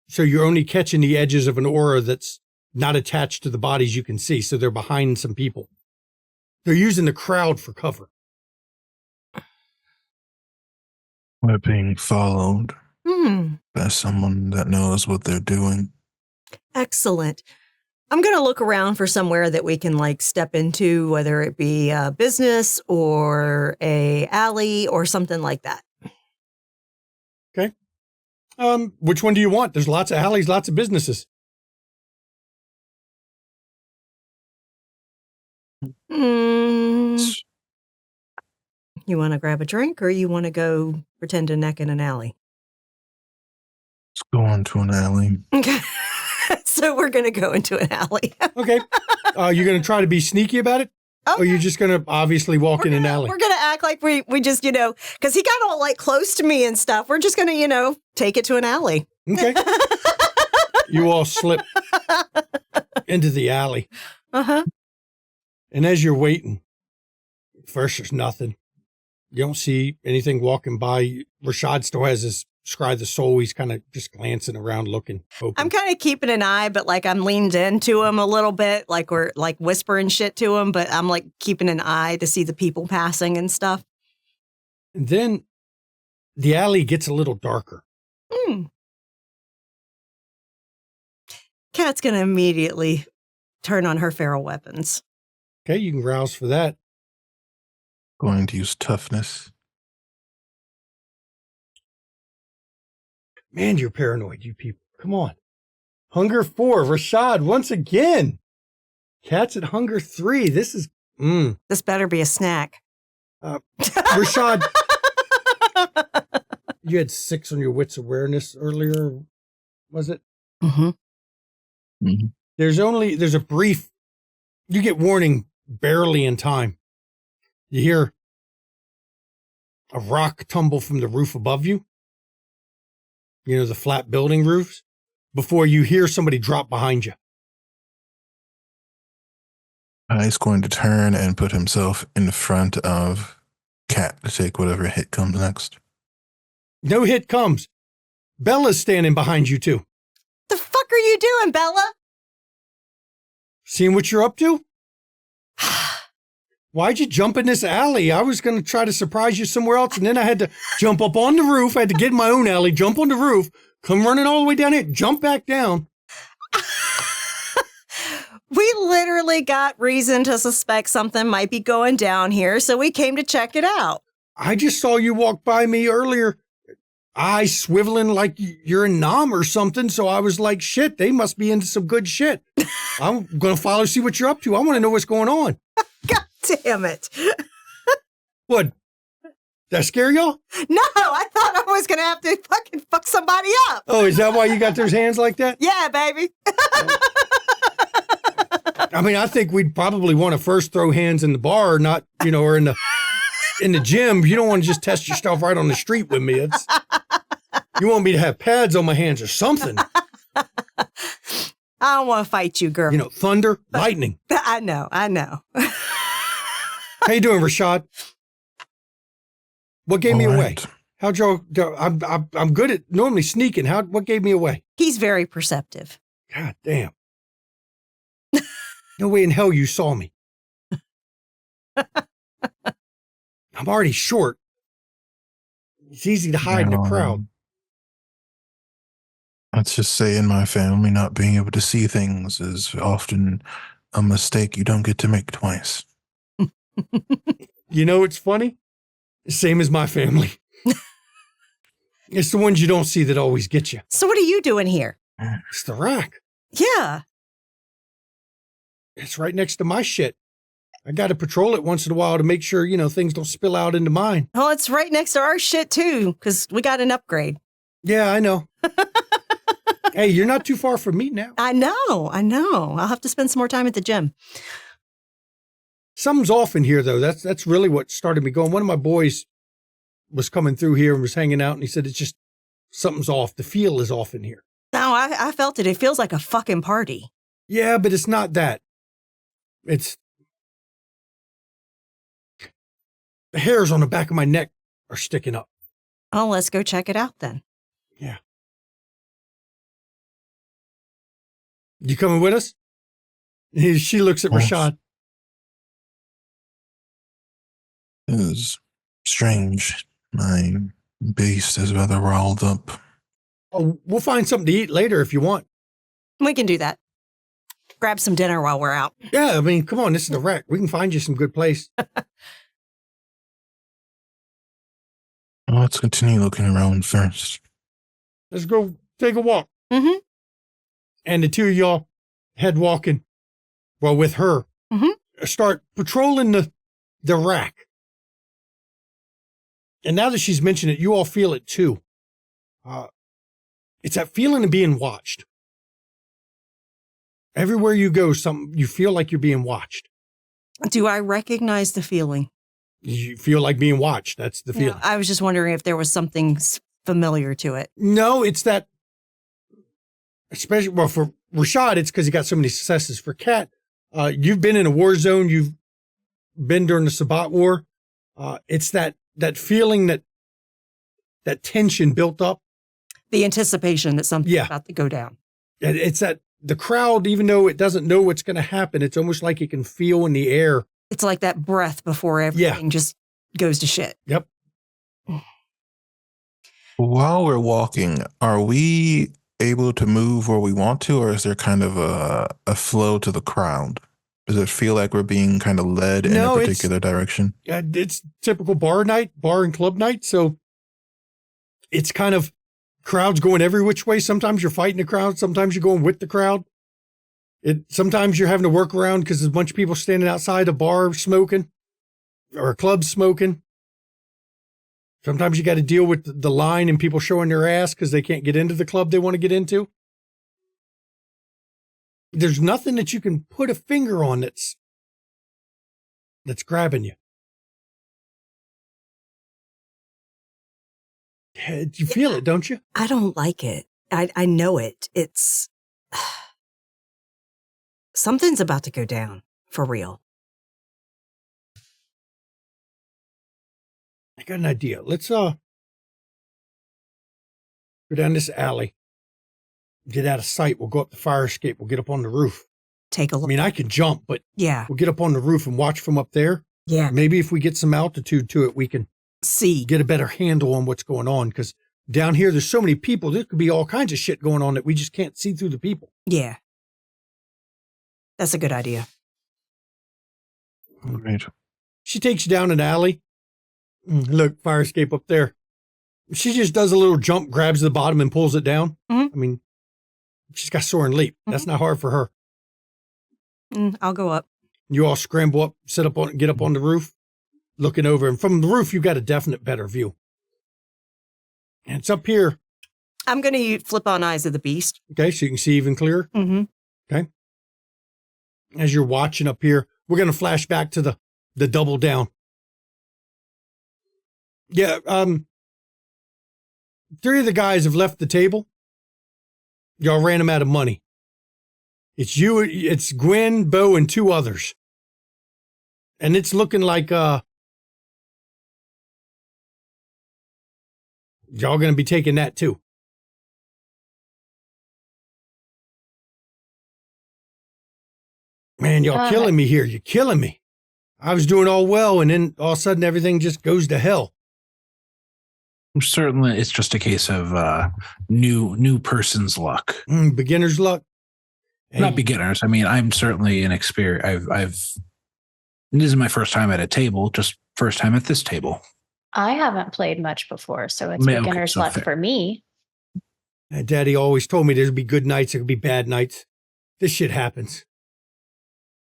So you're only catching the edges of an aura that's not attached to the bodies you can see. So they're behind some people. They're using the crowd for cover. We're being followed Hmm. by someone that knows what they're doing. Excellent. I'm going to look around for somewhere that we can like step into, whether it be a business or a alley or something like that. Okay. Which one do you want? There's lots of alleys, lots of businesses. Mm. You want to grab a drink or you want to go pretend to neck in an alley? Let's go on to an alley. Okay. So we're going to go into an alley. Okay. You're going to try to be sneaky about it? Okay. Or you're just going to obviously walk in an alley? We're going to act like we just, because he got all like close to me and stuff. We're just going to, take it to an alley. Okay. You all slip into the alley. Uh-huh. And as you're waiting, first there's nothing. You don't see anything walking by. Rashad still has his scry the soul. He's kind of just glancing around, looking, hoping. I'm kind of keeping an eye, but like I'm leaned into him a little bit, like we're like whispering shit to him, but I'm like keeping an eye to see the people passing and stuff. And then the alley gets a little darker. Kat's going to immediately turn on her feral weapons. Okay, you can rouse for that. Going to use toughness. Man, you're paranoid, you people. Come on. Hunger 4, Rashad, once again. Cat's at hunger 3. This is, This better be a snack. Rashad, you had 6 on your wits awareness earlier, was it? Mm-hmm. Mm-hmm. There's a brief, you get warning barely in time. You hear a rock tumble from the roof above you. The flat building roofs, before you hear somebody drop behind you. He's going to turn and put himself in front of Cat to take whatever hit comes next. No hit comes. Bella's standing behind you too. The fuck are you doing, Bella? Seeing what you're up to? Why'd you jump in this alley? I was going to try to surprise you somewhere else, and then I had to jump up on the roof. I had to get in my own alley, jump on the roof, come running all the way down here, jump back down. We literally got reason to suspect something might be going down here, so we came to check it out. I just saw you walk by me earlier, eyes swiveling like you're in Nam or something, so I was like, shit, they must be into some good shit. I'm going to follow, see what you're up to. I want to know what's going on. God damn it. What? That scare y'all? No, I thought I was going to have to fucking fuck somebody up. Oh, is that why you got those hands like that? Yeah, baby. I mean, I think we'd probably want to first throw hands in the bar, not, or in the gym. You don't want to just test yourself right on the street with me. You want me to have pads on my hands or something. I don't want to fight you, girl. Thunder, lightning. I know. How you doing, Rashad? What gave me away? How'd y'all? I'm good at normally sneaking. What gave me away? He's very perceptive. God damn. No way in hell you saw me. I'm already short. It's easy to hide in a crowd. Let's just say in my family, not being able to see things is often a mistake you don't get to make twice. It's funny? Same as my family. It's the ones you don't see that always get you. So what are you doing here? It's the rack. Yeah. It's right next to my shit. I got to patrol it once in a while to make sure, things don't spill out into mine. Well, it's right next to our shit, too, because we got an upgrade. Yeah, I know. Hey, you're not too far from me now. I know. I'll have to spend some more time at the gym. Something's off in here, though. That's really what started me going. One of my boys was coming through here and was hanging out, and he said, it's just, something's off. The feel is off in here. Oh, No, I felt it. It feels like a fucking party. Yeah, but it's not that. It's the hairs on the back of my neck are sticking up. Oh, let's go check it out then. Yeah. You coming with us? She looks at Of course. Rashad. It is strange. My beast is rather riled up. Oh, we'll find something to eat later if you want. We can do that. Grab some dinner while we're out. Yeah, I mean, come on, this is the wreck. We can find you some good place. Well, let's continue looking around first. Let's go take a walk. Mm-hmm. And the two of y'all head walking, well, with her, start patrolling the rack. And now that she's mentioned it, you all feel it too. It's that feeling of being watched. Everywhere you go, you feel like you're being watched. Do I recognize the feeling? You feel like being watched. That's the feeling. I was just wondering if there was something familiar to it. No, it's that, especially, well, for Rashad, it's because he got so many successes. For Kat, you've been in a war zone. You've been during the Sabbat War. It's that feeling that tension built up. The anticipation that something's about to go down. It's that the crowd, even though it doesn't know what's going to happen, it's almost like it can feel in the air. It's like that breath before everything just goes to shit. Yep. While we're walking, are we able to move where we want to, or is there kind of a flow to the crowd? Does it feel like we're being kind of led in a particular direction? It's typical bar and club night. So it's kind of crowds going every which way. Sometimes you're fighting the crowd. Sometimes you're going with the crowd. Sometimes you're having to work around because there's a bunch of people standing outside a bar smoking or a club smoking. Sometimes you got to deal with the line and people showing their ass because they can't get into the club they want to get into. There's nothing that you can put a finger on that's grabbing you. You feel it, don't you? I don't like it. I know it. It's something's about to go down for real. I got an idea. Let's go down this alley. Get out of sight. We'll go up the fire escape. We'll get up on the roof. Take a look. I mean, I can jump, but we'll get up on the roof and watch from up there. Yeah. Maybe if we get some altitude to it, we can get a better handle on what's going on. Because down here, there's so many people. There could be all kinds of shit going on that we just can't see through the people. Yeah. That's a good idea. All right. She takes you down an alley. Look, fire escape up there. She just does a little jump, grabs the bottom and pulls it down. I mean, she's got soar and leap. That's not hard for her. I'll go up. You all scramble up, get up on the roof, looking over. And from the roof, you got a definite better view. And it's up here. I'm going to flip on Eyes of the Beast. Okay, so you can see even clearer. Okay. As you're watching up here, we're going to flash back to the double down. Yeah, 3 of the guys have left the table. Y'all ran them out of money. It's you, it's Gwen, Bo, and 2 others. And it's looking like y'all going to be taking that too. Man, y'all killing me here. You're killing me. I was doing all well, and then all of a sudden everything just goes to hell. Certainly, it's just a case of new person's luck. Beginner's luck. Not beginners. I mean, I'm certainly an experience. This is my first time at a table, just first time at this table. I haven't played much before, so it's beginner's luck for me. Daddy always told me there'd be good nights, there could be bad nights. This shit happens.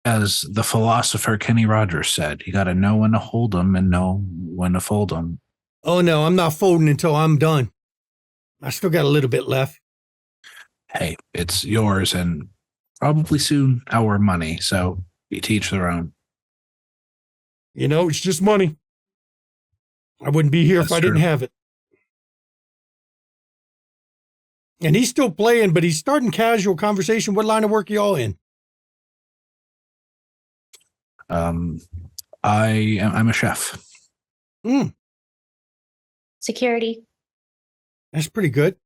As the philosopher Kenny Rogers said, you got to know when to hold them and know when to fold them. Oh, no, I'm not folding until I'm done. I still got a little bit left. Hey, it's yours and probably soon our money. So you teach their own. You know, it's just money. I wouldn't be here if I didn't have it. And he's still playing, but he's starting casual conversation. What line of work are y'all in? I'm a chef. Security. That's pretty good.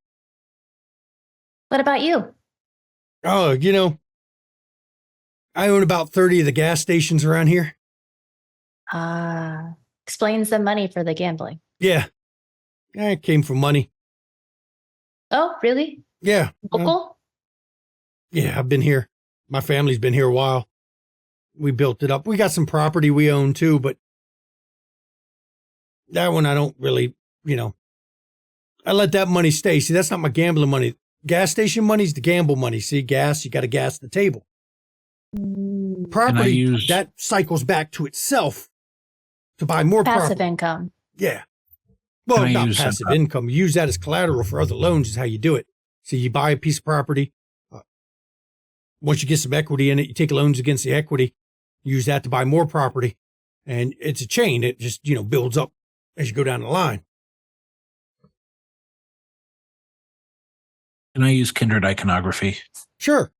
What about you? Oh, I own about 30 of the gas stations around here. Explains the money for the gambling. Yeah. It came from money. Oh, really? Yeah. Local? Yeah, I've been here. My family's been here a while. We built it up. We got some property we own too, but that one I don't really, I let that money stay. See, that's not my gambling money. Gas station money's the gamble money. See, gas, you got to gas the table. Property, that cycles back to itself to buy more passive property. income. Yeah. Well, not passive income. Use that as collateral for other loans is how you do it. So you buy a piece of property. Once you get some equity in it, you take loans against the equity, use that to buy more property. And it's a chain. It just, builds up as you go down the line. Can I use kindred iconography? Sure.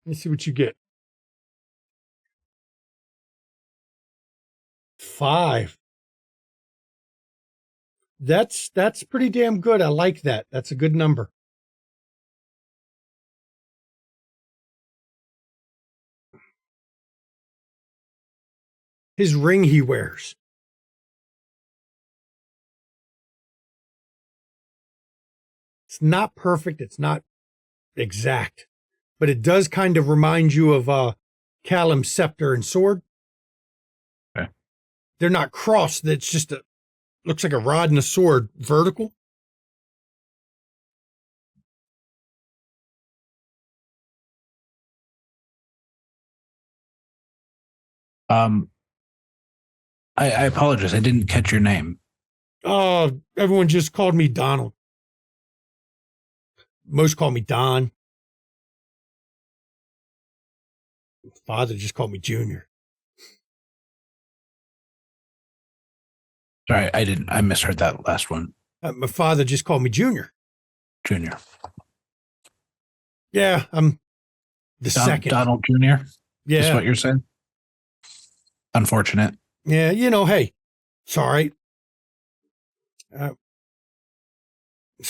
Let's see what you get. 5. That's pretty damn good. I like that. That's a good number. His ring he wears. It's not perfect. It's not exact, but it does kind of remind you of Callum's scepter and sword. Okay. They're not crossed. It's just looks like a rod and a sword vertical. I apologize. I didn't catch your name. Everyone just called me Donald. Most call me Don. Father just called me Junior. Sorry, I misheard that last one. My father just called me Junior. Junior. Yeah, I'm the second. Donald Jr.? Yeah. Is what you're saying? Unfortunate. Yeah, hey, it's all right. That's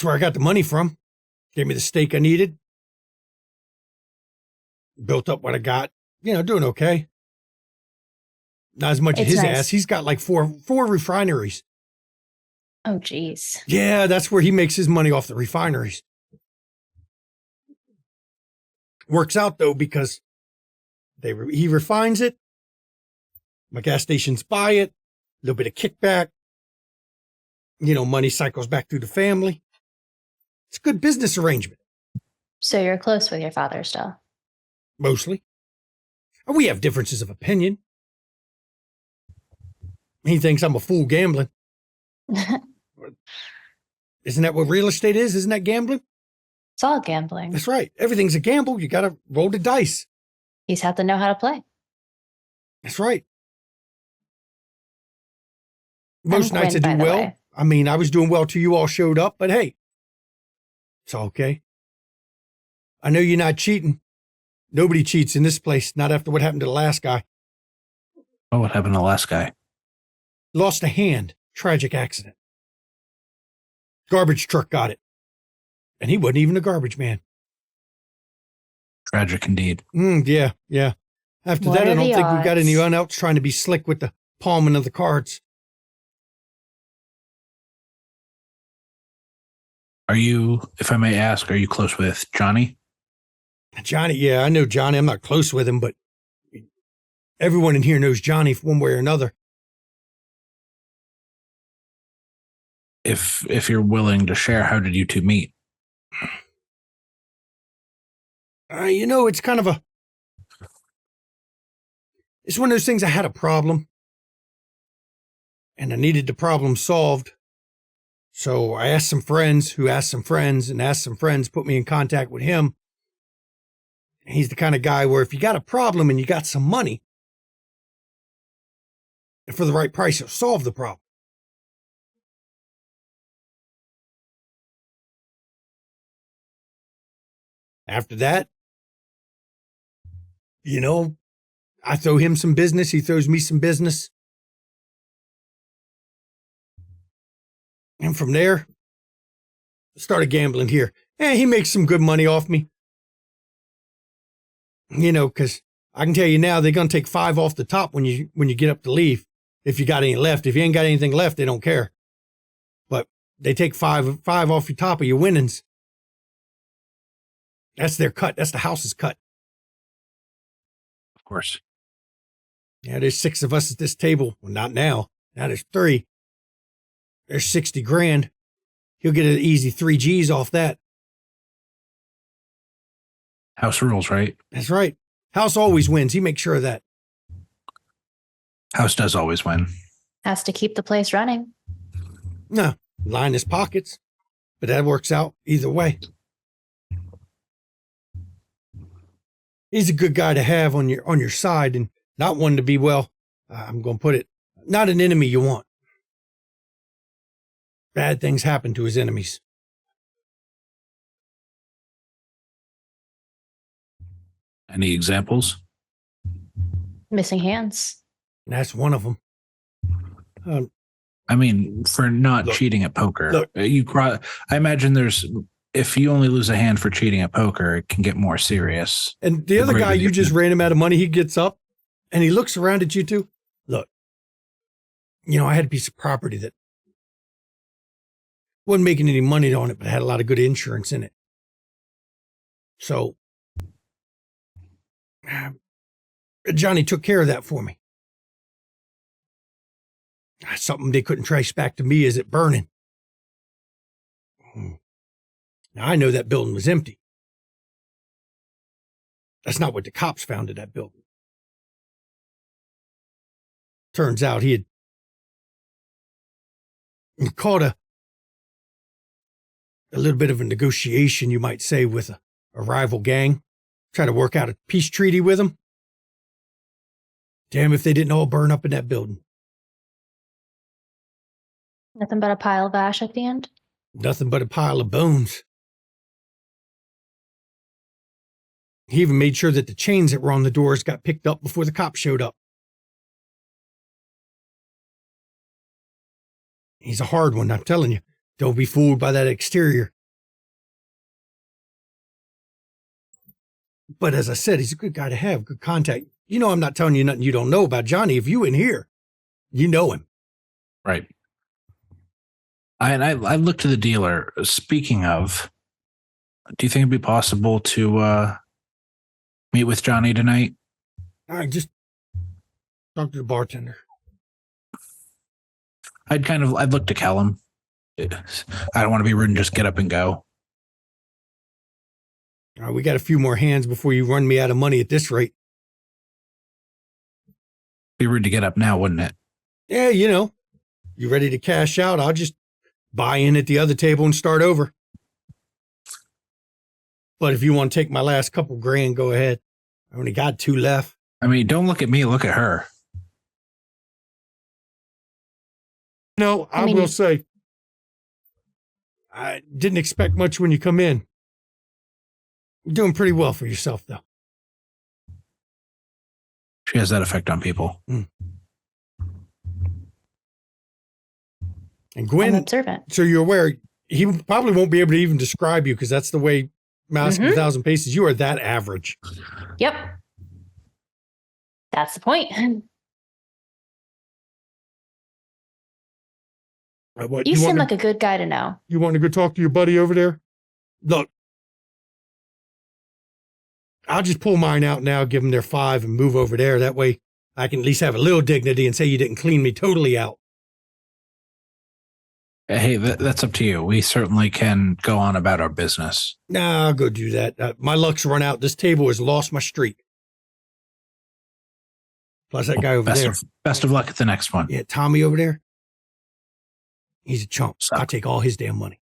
where I got the money from. Gave me the steak I needed. Built up what I got. Doing okay. Not as much as his ass. He's got like four refineries. Oh, geez. Yeah, that's where he makes his money off the refineries. Works out though because he refines it. My gas stations buy it. A little bit of kickback. Money cycles back through the family. It's a good business arrangement. So you're close with your father still? Mostly. And we have differences of opinion. He thinks I'm a fool gambling. Isn't that what real estate is? Isn't that gambling? It's all gambling. That's right. Everything's a gamble. You got to roll the dice. You just have to know how to play. That's right. Most nights I do well. I mean, I was doing well till you all showed up, but hey, it's all okay. I know you're not cheating. Nobody cheats in this place, not after what happened to the last guy. Oh, what happened to the last guy? Lost a hand. Tragic accident. Garbage truck got it. And he wasn't even a garbage man. Tragic indeed. Yeah. After that, I don't think we've got anyone else trying to be slick with the palming of the cards. Are you, if I may ask, are you close with Johnny? Johnny, yeah, I know Johnny. I'm not close with him, but everyone in here knows Johnny one way or another. If you're willing to share, how did you two meet? It's kind of it's one of those things. I had a problem and I needed the problem solved. So I asked some friends who asked some friends and asked some friends, put me in contact with him. He's the kind of guy where if you got a problem and you got some money, and for the right price, he'll solve the problem. After that, I throw him some business. He throws me some business. And from there, started gambling here. He makes some good money off me. Because I can tell you now, they're going to take 5 off the top when you get up to leave. If you got any left. If you ain't got anything left, they don't care. But they take 5 off your top of your winnings. That's their cut. That's the house's cut. Of course. Yeah, there's 6 of us at this table. Well, not now. Now there's 3. There's 60 grand. He'll get an easy 3 G's off that. House rules, right? That's right. House always wins. He makes sure of that. House does always win. Has to keep the place running. No, line his pockets. But that works out either way. He's a good guy to have on your side and not one to be, I'm going to put it, not an enemy you want. Bad things happen to his enemies. Any examples? Missing hands. And that's one of them. I mean, for not cheating at poker, I imagine if you only lose a hand for cheating at poker, it can get more serious. And the other guy, you just ran him out of money. He gets up and he looks around at you two. Look, I had a piece of property that wasn't making any money on it, but had a lot of good insurance in it. So Johnny took care of that for me. Something they couldn't trace back to me is it burning. Now, I know that building was empty. That's not what the cops found in that building. Turns out he caught a little bit of a negotiation, you might say, with a rival gang. Try to work out a peace treaty with them. Damn if they didn't all burn up in that building. Nothing but a pile of ash at the end? Nothing but a pile of bones. He even made sure that the chains that were on the doors got picked up before the cops showed up. He's a hard one, I'm telling you. Don't be fooled by that exterior. But as I said, he's a good guy to have, good contact. I'm not telling you nothing you don't know about Johnny. If you in here, you know him. Right. I looked to the dealer. Speaking of, do you think it'd be possible to meet with Johnny tonight? All right, just talk to the bartender. I'd look to Callum. I don't want to be rude and just get up and go. All right, we got a few more hands before you run me out of money at this rate. Be rude to get up now, wouldn't it? Yeah, you ready to cash out? I'll just buy in at the other table and start over. But if you want to take my last couple grand, go ahead. I only got 2 left. I mean, don't look at me, look at her. I will say, I didn't expect much when you come in. You're doing pretty well for yourself, though. She has that effect on people. Mm. And Gwen, I'm observant. So you're aware, he probably won't be able to even describe you because that's the way Mask of 1,000 Paces. You are that average. Yep. That's the point. What, You seem like a good guy to know. You want to go talk to your buddy over there? Look, I'll just pull mine out now, give them their 5 and move over there. That way I can at least have a little dignity and say you didn't clean me totally out. Hey, that's up to you. We certainly can go on about our business. Nah, I'll go do that. My luck's run out. This table has lost my streak. Plus that guy over there. Best of luck at the next one. Yeah, Tommy over there. He's a chump. So, I'll take all his damn money.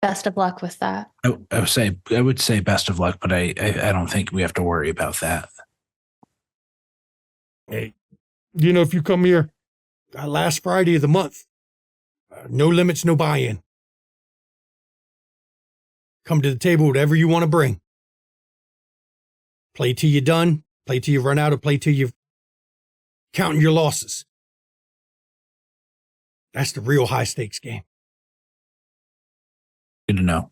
Best of luck with that. I would say best of luck, but I don't think we have to worry about that. Hey, if you come here last Friday of the month, no limits, no buy-in. Come to the table, whatever you want to bring. Play till you're done, play till you run out, or play till you're counting your losses. That's the real high-stakes game. Good to know.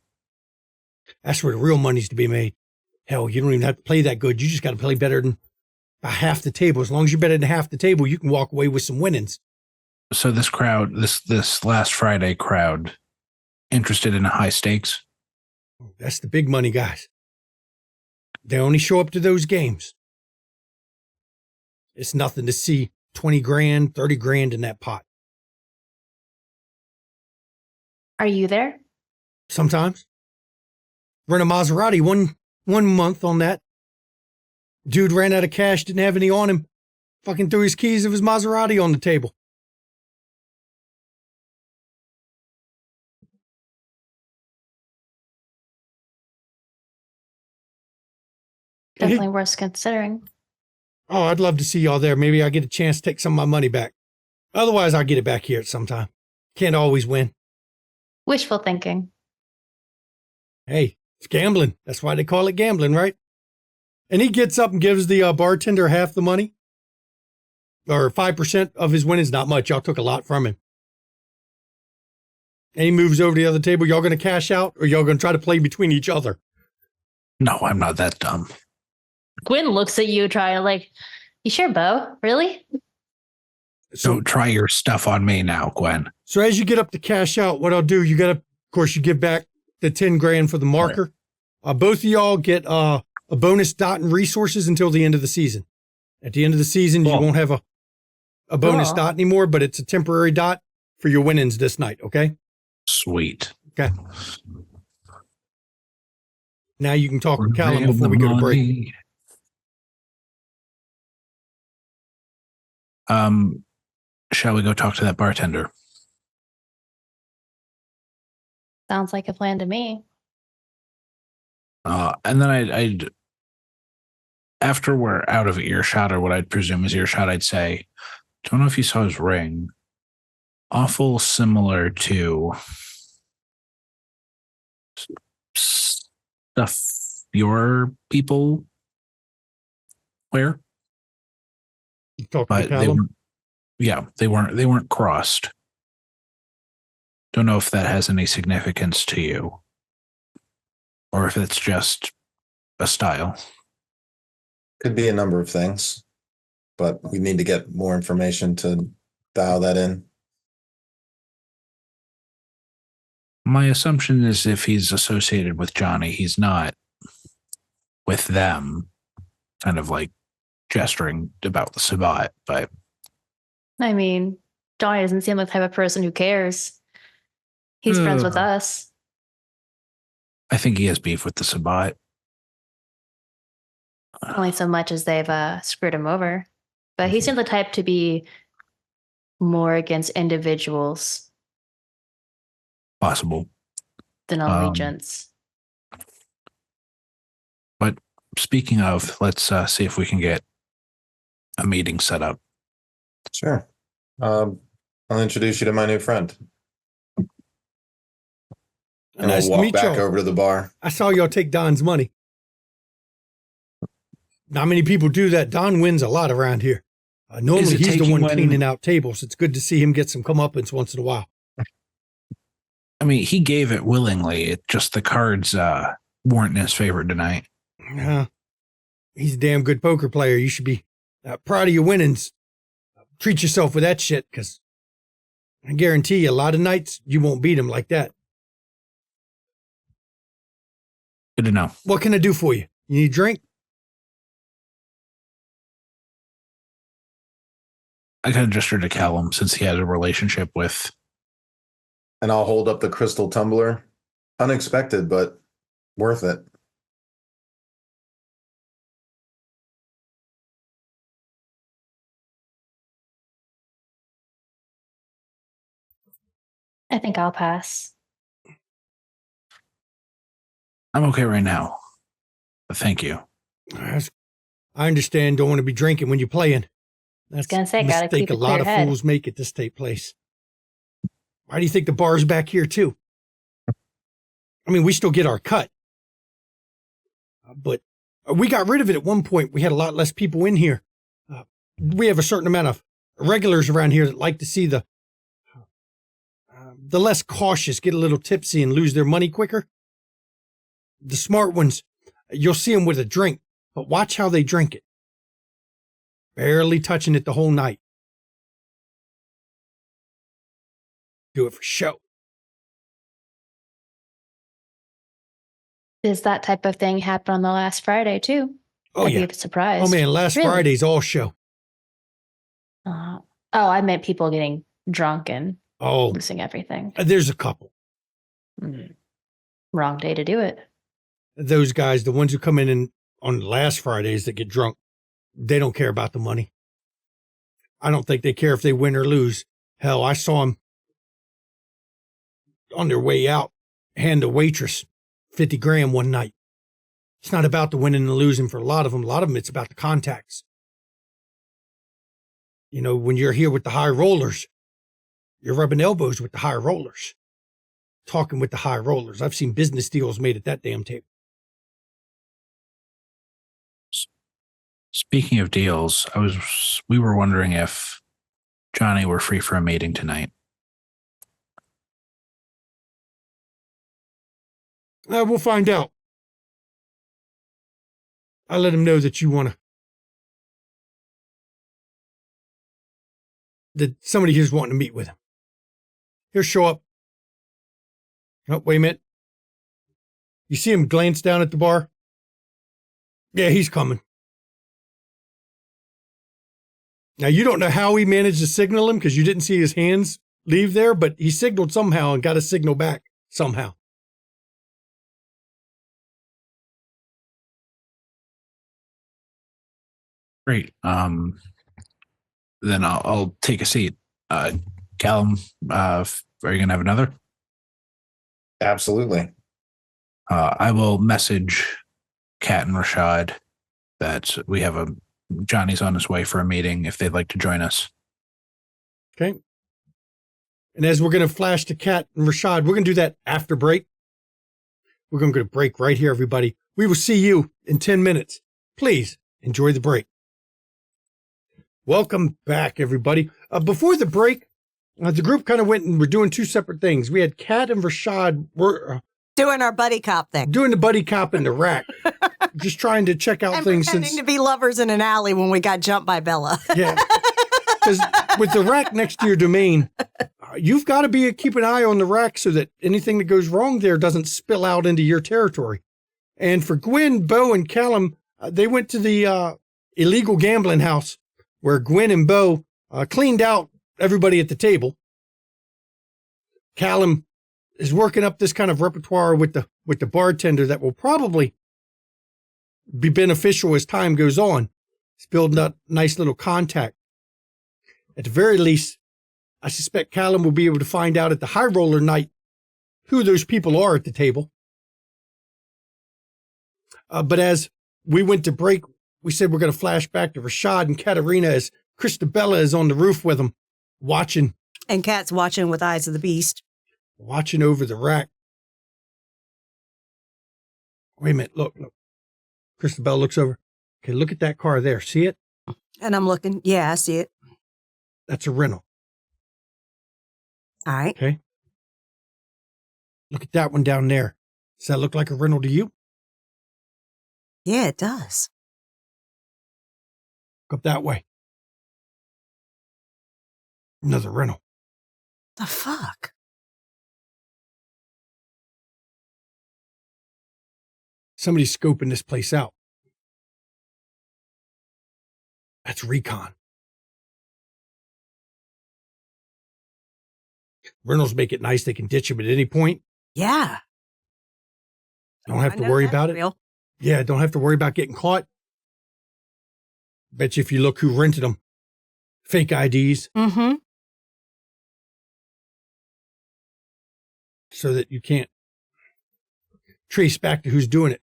That's where the real money's to be made. Hell, you don't even have to play that good. You just got to play better than about half the table. As long as you're better than half the table, you can walk away with some winnings. So this crowd, this last Friday crowd, interested in high stakes? That's the big money guys. They only show up to those games. It's nothing to see 20 grand, 30 grand in that pot. Are you there? Sometimes. Rent a Maserati one month on that. Dude ran out of cash, didn't have any on him. Fucking threw his keys of his Maserati on the table. Definitely worth considering. Oh, I'd love to see y'all there. Maybe I get a chance to take some of my money back. Otherwise, I'll get it back here at some time. Can't always win. Wishful thinking. Hey, it's gambling. That's why they call it gambling, right? And he gets up and gives the bartender half the money. Or 5% of his winnings. Not much. Y'all took a lot from him. And he moves over to the other table. Y'all going to cash out, or y'all going to try to play between each other? No, I'm not that dumb. Gwen looks at you, trying like, you sure, Bo? Really? So Don't try your stuff on me now, Gwen. So as you get up to cash out, what I'll do, you got to, of course, you give back the 10 grand for the marker. Right. Both of y'all get a bonus dot and resources until the end of the season. At the end of the season, you won't have a bonus dot anymore, but it's a temporary dot for your winnings this night, okay? Sweet. Okay. Now you can talk with Callum before we go to break. Shall we go talk to that bartender? Sounds like a plan to me. And then I'd after we're out of earshot, or what I'd presume is earshot, I'd say, don't know if you saw his ring. Awful similar to stuff your people wear. You talk But to Callum? they weren't crossed. Don't know if that has any significance to you, or if it's just a style. Could be a number of things, but we need to get more information to dial that in. My assumption is if he's associated with Johnny, he's not with them, kind of like gesturing about the Sabbat, but I mean, Johnny doesn't seem like the type of person who cares. He's friends with us. I think he has beef with the Sabbat. Only so much as they've screwed him over. But he seems the type to be more against individuals Possible. than allegiance. But speaking of, let's see if we can get a meeting set up. Sure. I'll introduce you to my new friend. And Nice we'll to walk meet back y'all. over to the bar. I saw y'all take Don's money. Not many people do that. Don wins a lot around here. Normally, he's the one cleaning out tables. It's good to see him get some comeuppance once in a while. I mean, he gave it willingly. It just the cards weren't in his favor tonight. He's a damn good poker player. You should be proud of your winnings. Treat yourself with that shit, because I guarantee you a lot of nights you won't beat him like that. Good to know. What can I do for you? You need a drink? I kind of gestured to Callum since he has a relationship with. And I'll hold up the crystal tumbler. Unexpected, but worth it. I think I'll pass. I'm okay right now. But thank you. I understand. Don't want to be drinking when you're playing. That's gonna say, a gotta mistake keep a a lot clear of head. fools make at this state place. Why do you think the bar's back here too? I mean, we still get our cut, but we got rid of it at one point. We had a lot less people in here. We have a certain amount of regulars around here that like to see the less cautious get a little tipsy and lose their money quicker. The smart ones, you'll see them with a drink, but watch how they drink it. Barely touching it the whole night. Do it for show. Does that type of thing happen on the last Friday too? Oh, I'd yeah. be surprised. Oh, man, last Really? Friday's all show. Oh, I meant people getting drunk and Oh, losing everything. there's a couple. Wrong day to do it. Those guys, the ones who come in on last Fridays that get drunk, they don't care about the money. I don't think they care if they win or lose. Hell, I saw them on their way out hand a waitress 50 grand one night. It's not about the winning and losing for a lot of them. A lot of them, it's about the contacts. You know, when you're here with the high rollers, you're rubbing elbows with the high rollers, talking with the high rollers. I've seen business deals made at that damn table. Speaking of deals, we were wondering if Johnny were free for a meeting tonight. We'll find out. I let him know that you want to. That somebody here's wanting to meet with him. He'll show up. Oh, wait a minute. You see him glance down at the bar? Yeah, he's coming. Now, you don't know how he managed to signal him because you didn't see his hands leave there, but he signaled somehow and got a signal back somehow. Great. Then I'll take a seat. Callum, are you going to have another? Absolutely. I will message Kat and Rashad that we have Johnny's on his way for a meeting if they'd like to join us. Okay. And as we're going to flash to Kat and Rashad, we're going to do that after break. We're going to go to break right here, everybody. We will see you in 10 minutes. Please enjoy the break. Welcome back, everybody. Before the break, the group kind of went and we're doing two separate things. We had Kat and Rashad were doing our buddy cop thing. Doing the buddy cop in the rack. Just trying to check out and things pretending to be lovers in an alley when we got jumped by Bella. Yeah. Because with the rack next to your domain, you've got to keep an eye on the rack so that anything that goes wrong there doesn't spill out into your territory. And for Gwen, Bo, and Callum, they went to the illegal gambling house where Gwen and Bo cleaned out everybody at the table. Callum is working up this kind of repertoire with the bartender that will probably be beneficial as time goes on. He's building up nice little contact. At the very least, I suspect Callum will be able to find out at the high roller night who those people are at the table. But as we went to break, we said we're going to flash back to Rashad and Katarina as Christabella is on the roof with them, watching. And Kat's watching with eyes of the beast. Watching over the rack. Wait a minute, look. Christabella looks over. Okay, look at that car there. See it? And I'm looking. Yeah, I see it. That's a rental. All right. Okay. Look at that one down there. Does that look like a rental to you? Yeah, it does. Look up that way. Another rental. The fuck? Somebody's scoping this place out. That's recon. Rentals make it nice. They can ditch them at any point. Yeah. Don't have to worry about it. Real. Yeah, don't have to worry about getting caught. Bet you if you look who rented them. Fake IDs. Mm-hmm. So that you can't trace back to who's doing it.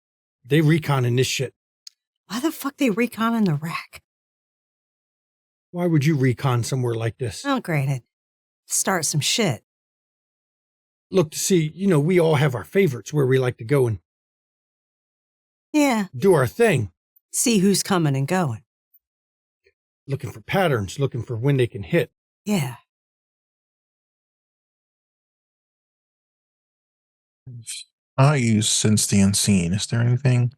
They reconning this shit. Why the fuck they reconning the rack? Why would you recon somewhere like this? Oh, granted. Start some shit. Look to see, we all have our favorites where we like to go and do our thing. See who's coming and going. Looking for patterns, looking for when they can hit. Yeah. I use sense the unseen. Is there anything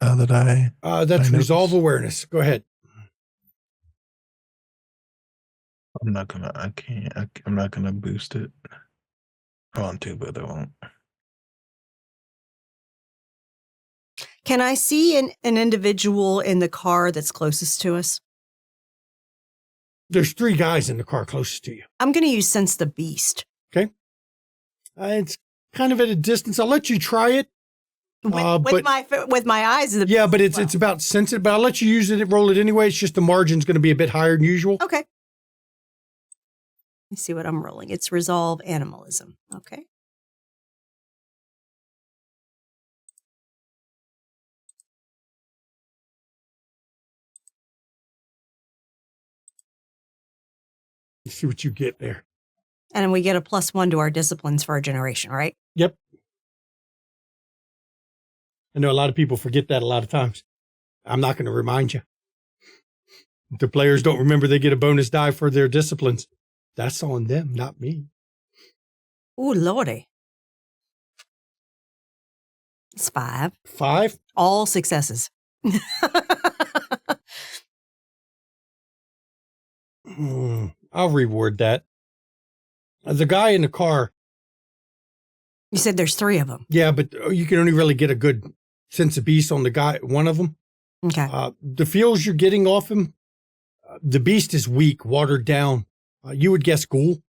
that that's I resolve noticed? awareness. Go ahead. I'm not gonna boost it. I want to, but I won't. Can I see an individual in the car that's closest to us? There's 3 guys in the car closest to you. I'm going to use Sense the Beast. Okay. It's kind of at a distance. I'll let you try it. With my eyes. Yeah, but it's about sensitive. But I'll let you use it and roll it anyway. It's just the margin's going to be a bit higher than usual. Okay. Let me see what I'm rolling. It's Resolve Animalism. Okay. Let's see what you get there. And then we get a +1 to our disciplines for our generation, right? Yep. I know a lot of people forget that a lot of times. I'm not going to remind you. If the players don't remember they get a bonus die for their disciplines. That's on them, not me. Ooh, lordy. It's 5. 5? All successes. I'll reward that. The guy in the car. You said there's 3 of them. Yeah, but you can only really get a good sense of beast on the guy, one of them. Okay. The feels you're getting off him, the beast is weak, watered down. You would guess ghoul.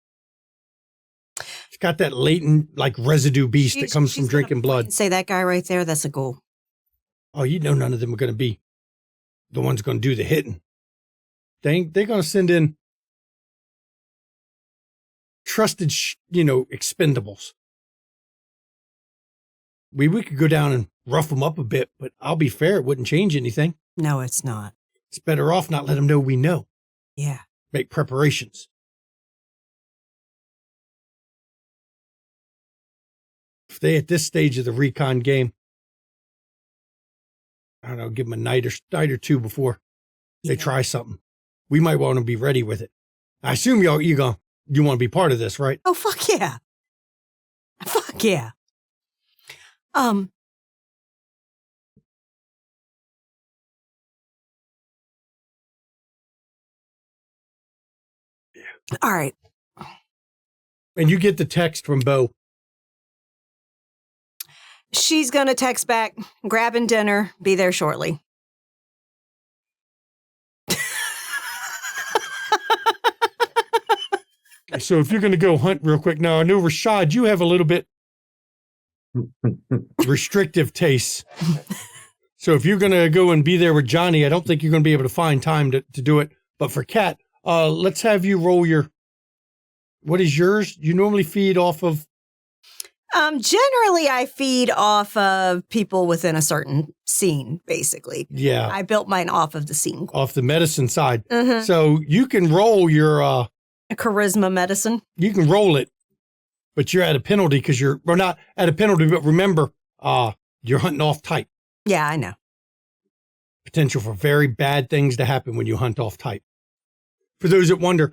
It's got that latent, residue beast that comes from drinking blood. Say that guy right there, that's a ghoul. Oh, none of them are going to be the ones going to do the hitting. They're going to send in trusted, expendables. We could go down and rough them up a bit, but I'll be fair, it wouldn't change anything. No, it's not. It's better off not let them know we know. Yeah. Make preparations. If they, at this stage of the recon game, I don't know, give them a night or 2 before they try something. We might want to be ready with it. I assume you want to be part of this, right? Oh, fuck yeah. Fuck yeah. All right. And you get the text from Bo. She's going to text back, grabbing dinner, be there shortly. So if you're going to go hunt real quick now, I know, Rashad, you have a little bit restrictive tastes. So if you're going to go and be there with Johnny, I don't think you're going to be able to find time to do it. But for Kat, let's have you roll what is yours? You normally feed off of? Generally, I feed off of people within a certain scene, basically. Yeah. I built mine off of the scene. Off the medicine side. Mm-hmm. So you can roll your... a charisma medicine. You can roll it, but you're at a penalty because not at a penalty, but remember, you're hunting off type. Yeah, I know. Potential for very bad things to happen when you hunt off type. For those that wonder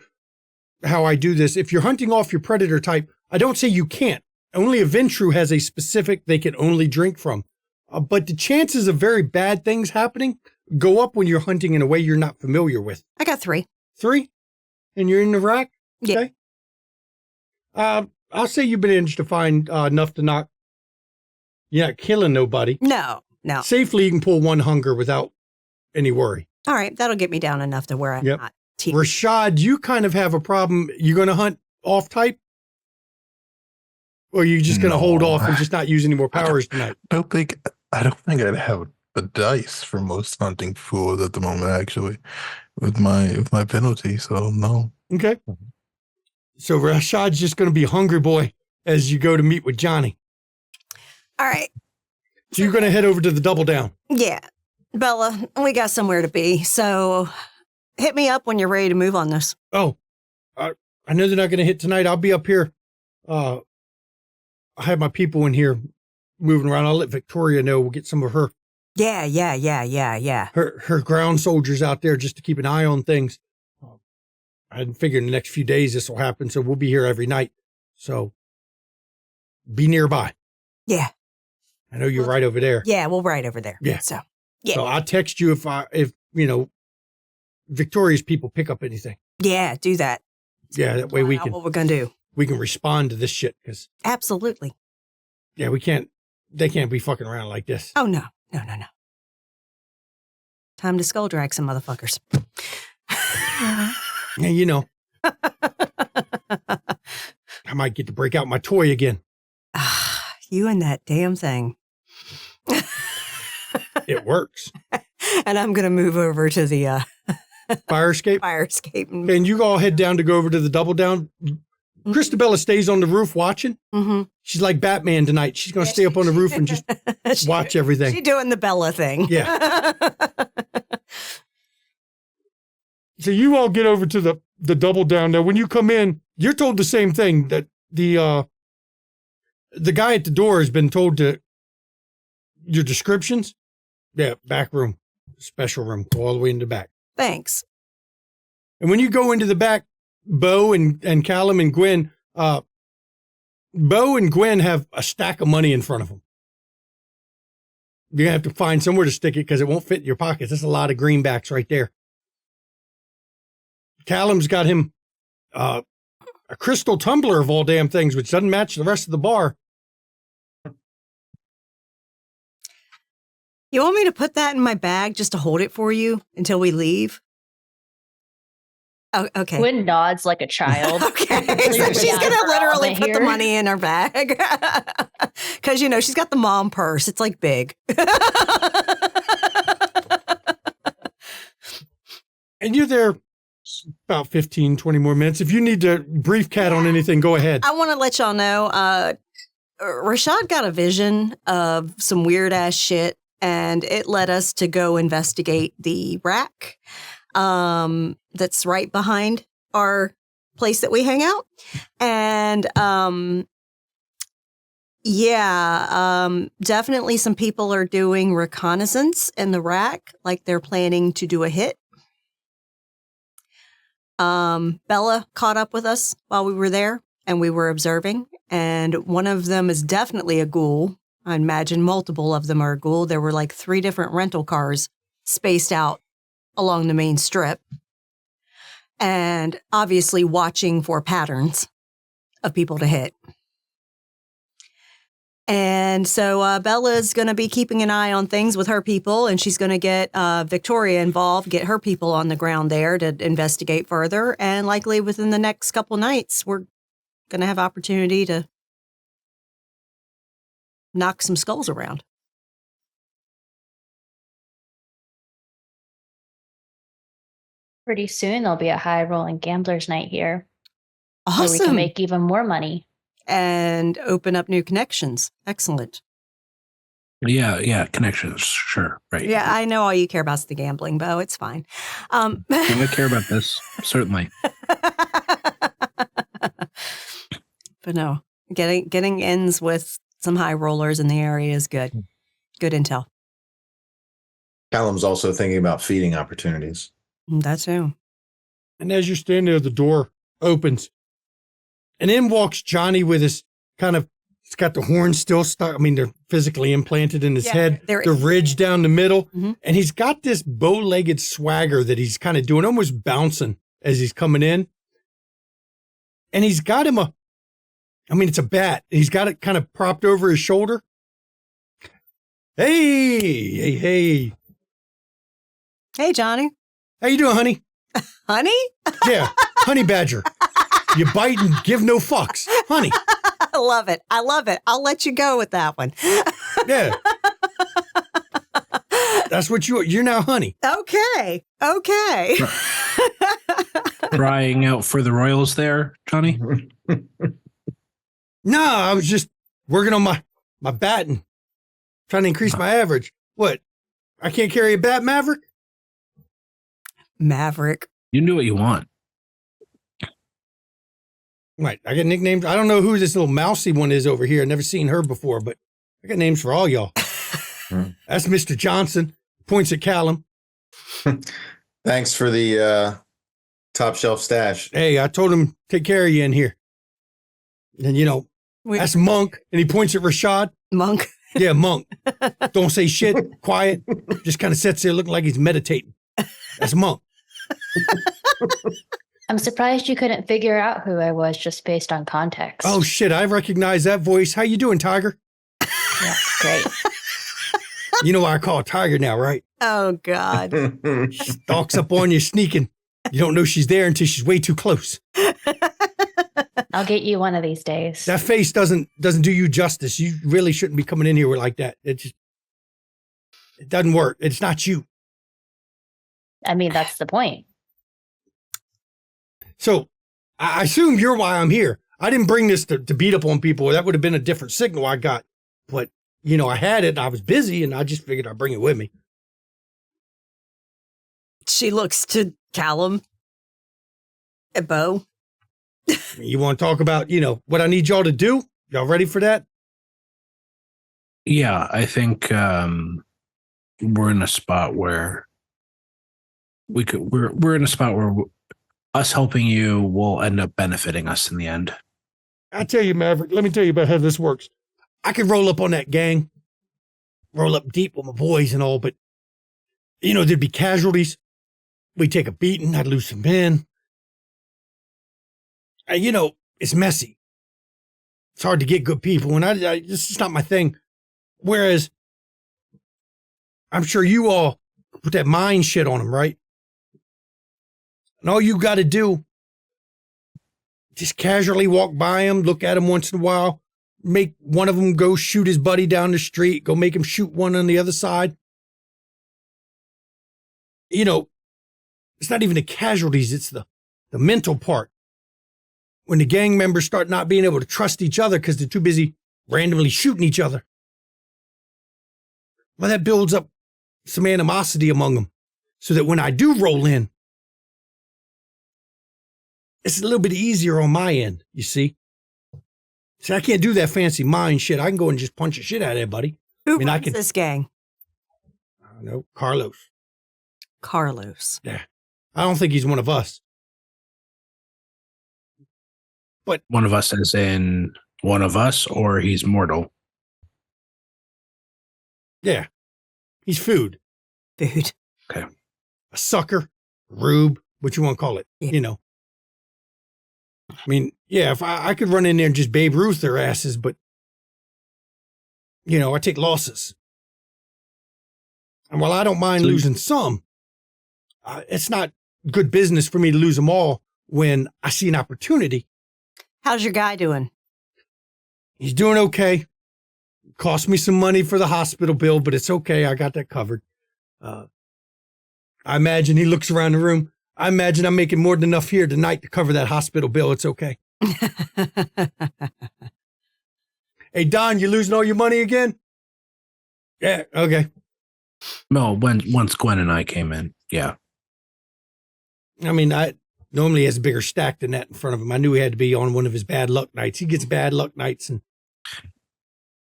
how I do this, if you're hunting off your predator type, I don't say you can't. Only a Ventru has a specific they can only drink from. But the chances of very bad things happening go up when you're hunting in a way you're not familiar with. I got 3. 3? And you're in the rack? Yeah. Okay. I'll say you've managed to find enough to knock. You're not killing nobody. No. Safely, you can pull 1 hunger without any worry. All right. That'll get me down enough to where I'm not. Rashad, you kind of have a problem. You going to hunt off type? Or are you just going to hold off and just not use any more powers tonight? I don't think I'd have the dice for most hunting fools at the moment, actually, with my penalty. So no. Okay. So Rashad's just going to be hungry boy as you go to meet with Johnny. All right. So you're going to head over to the Double Down. Yeah. Bella, we got somewhere to be. So hit me up when you're ready to move on this. Oh, I know they're not going to hit tonight. I'll be up here. I have my people in here moving around. I'll let Victoria know. We'll get some of her. Yeah. Her ground soldiers out there just to keep an eye on things. I hadn't figured in the next few days this will happen, so we'll be here every night. So be nearby. Yeah. I know you're right over there. Yeah, we're right over there. Yeah. So, yeah. So I'll text you if Victoria's people pick up anything. Yeah, do that. Yeah, that way we Find out can what we're going to do. we can respond to this shit because Absolutely. yeah, they can't be fucking around like this. Oh, no. Time to skull drag some motherfuckers. Yeah, you know. I might get to break out my toy again. You and that damn thing. It works. And I'm going to move over to the Fire escape. fire escape. And you all head down to go over to the Double Down. Christabella stays on the roof watching. Mm-hmm. She's like Batman tonight. She's going to stay up on the roof and just watch everything. She's doing the Bella thing. Yeah. So you all get over to the Double Down. Now, when you come in, you're told the same thing, that the guy at the door has been told to your descriptions. Yeah, back room, special room, go all the way in the back. Thanks. And when you go into the back, Bo and Callum and Gwen, Bo and Gwen have a stack of money in front of them. You're going to have to find somewhere to stick it because it won't fit in your pockets. That's a lot of greenbacks right there. Callum's got him a crystal tumbler of all damn things, which doesn't match the rest of the bar. You want me to put that in my bag just to hold it for you until we leave? Oh, okay. Gwen nods like a child. Okay. So she's going to literally put the money in her bag. Because, she's got the mom purse. It's like big. And you're there about 15, 20 more minutes. If you need to brief Kat on anything, go ahead. I want to let y'all know, Rashad got a vision of some weird ass shit, and it led us to go investigate the rack that's right behind our place that we hang out. And definitely some people are doing reconnaissance in the rack, like they're planning to do a hit. Bella caught up with us while we were there, and we were observing, and one of them is definitely a ghoul. I imagine multiple of them are a ghoul. There were like 3 different rental cars spaced out along the main strip, and obviously watching for patterns of people to hit. And so Bella's going to be keeping an eye on things with her people, and she's going to get Victoria involved, get her people on the ground there to investigate further. And likely within the next couple nights, we're going to have opportunity to knock some skulls around. Pretty soon there'll be a high rolling gambler's night here. Awesome. Where we can make even more money. And open up new connections. Excellent. Yeah, connections. Sure, right. Yeah, I know all you care about is the gambling, Bo. It's fine. I care about this, certainly. But no, getting ends with some high rollers in the area is good. Good intel. Callum's also thinking about feeding opportunities. That too. And as you're standing there, the door opens. And in walks Johnny with his it's got the horns still stuck. I mean, they're physically implanted in his head. They're ridged down the middle. Mm-hmm. And he's got this bow-legged swagger that he's kind of doing, almost bouncing as he's coming in. And he's got him it's a bat. He's got it kind of propped over his shoulder. Hey. Hey, Johnny. How you doing, honey? Honey? Yeah, honey badger. You bite and give no fucks. Honey. I love it. I'll let you go with that one. Yeah. That's what you're now honey. Okay. Trying out for the Royals there, Johnny? No, I was just working on my batting. Trying to increase my average. What? I can't carry a bat, Maverick? Maverick. You can do what you want. Right. I got nicknames. I don't know who this little mousy one is over here. I've never seen her before, but I got names for all y'all. That's Mr. Johnson. Points at Callum. Thanks for the top shelf stash. Hey, I told him take care of you in here. And that's Monk. And he points at Rashad. Monk. Yeah, Monk. Don't say shit. Quiet. Just kind of sits there looking like he's meditating. That's Monk. I'm surprised you couldn't figure out who I was just based on context. Oh shit, I recognize that voice. How you doing, Tiger? Yeah, great. You know why I call her Tiger now, right? Oh, God. Stalks up on you sneaking. You don't know she's there until she's way too close. I'll get you one of these days. That face doesn't do you justice. You really shouldn't be coming in here like that. It doesn't work. It's not you. I mean, that's the point. So I assume you're why I'm here. I didn't bring this to beat up on people. That would have been a different signal I got. But, I had it and I was busy and I just figured I'd bring it with me. She looks to Callum and Bo. You want to talk about, what I need y'all to do? Y'all ready for that? Yeah, I think we're in a spot where we're in a spot where us helping you will end up benefiting us in the end. I tell you, Maverick, let me tell you about how this works. I could roll up on that gang, roll up deep with my boys and all, but, there'd be casualties. We'd take a beating. I'd lose some men. It's messy. It's hard to get good people, and this is not my thing. Whereas, I'm sure you all put that mind shit on them, right? And all you got to do, just casually walk by them, look at them once in a while, make one of them go shoot his buddy down the street, go make him shoot one on the other side. It's not even the casualties, it's the mental part. When the gang members start not being able to trust each other because they're too busy randomly shooting each other. Well, that builds up some animosity among them so that when I do roll in, it's a little bit easier on my end, you see? See, I can't do that fancy mind shit. I can go and just punch the shit out of everybody. Who runs this gang? I don't know, Carlos. Carlos. Yeah. I don't think he's one of us. But one of us as in one of us, or he's mortal? Yeah. He's food. Food. Okay. A sucker, rube, what you want to call it, Yeah. I mean, yeah, if I could run in there and just Babe Ruth their asses, but, I take losses. And while I don't mind losing some, it's not good business for me to lose them all when I see an opportunity. How's your guy doing? He's doing okay. Cost me some money for the hospital bill, but it's okay. I got that covered. I imagine he looks around the room. I imagine I'm making more than enough here tonight to cover that hospital bill. It's okay. Hey, Don, you losing all your money again? Yeah, okay. No, once Gwen and I came in, yeah. I mean, I normally he has a bigger stack than that in front of him. I knew he had to be on one of his bad luck nights. He gets bad luck nights. And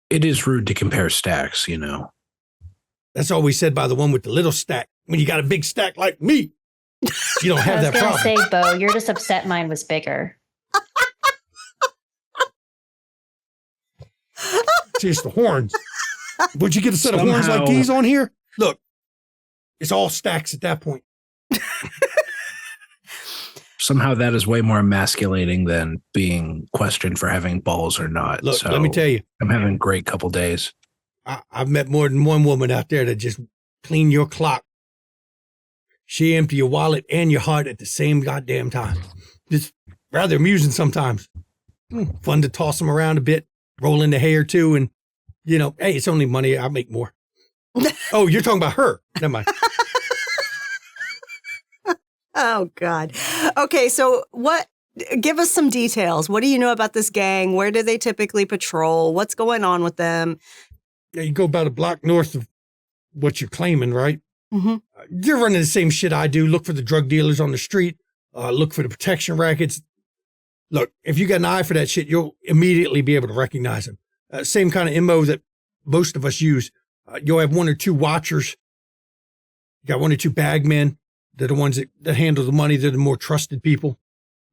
it is rude to compare stacks, That's always said by the one with the little stack. When you got a big stack like me, you don't have that problem. I was going to say, Bo, you're just upset mine was bigger. It's the horns. Would you get a set of horns like these on here? Look, it's all stacks at that point. Somehow that is way more emasculating than being questioned for having balls or not. Look, so let me tell you. I'm having a great couple days. I've met more than one woman out there that just clean your clock. She empty your wallet and your heart at the same goddamn time. It's rather amusing sometimes. Fun to toss them around a bit, roll in the hair too, and, hey, it's only money. I'll make more. Oh, you're talking about her. Never mind. Oh, God. Okay, so give us some details. What do you know about this gang? Where do they typically patrol? What's going on with them? You go about a block north of what you're claiming, right? Mm-hmm. You're running the same shit I do. Look for the drug dealers on the street. Look for the protection rackets. Look, if you got an eye for that shit, you'll immediately be able to recognize them. Same kind of MO that most of us use. You'll have 1 or 2 watchers. You got 1 or 2 bagmen. They're the ones that handle the money. They're the more trusted people.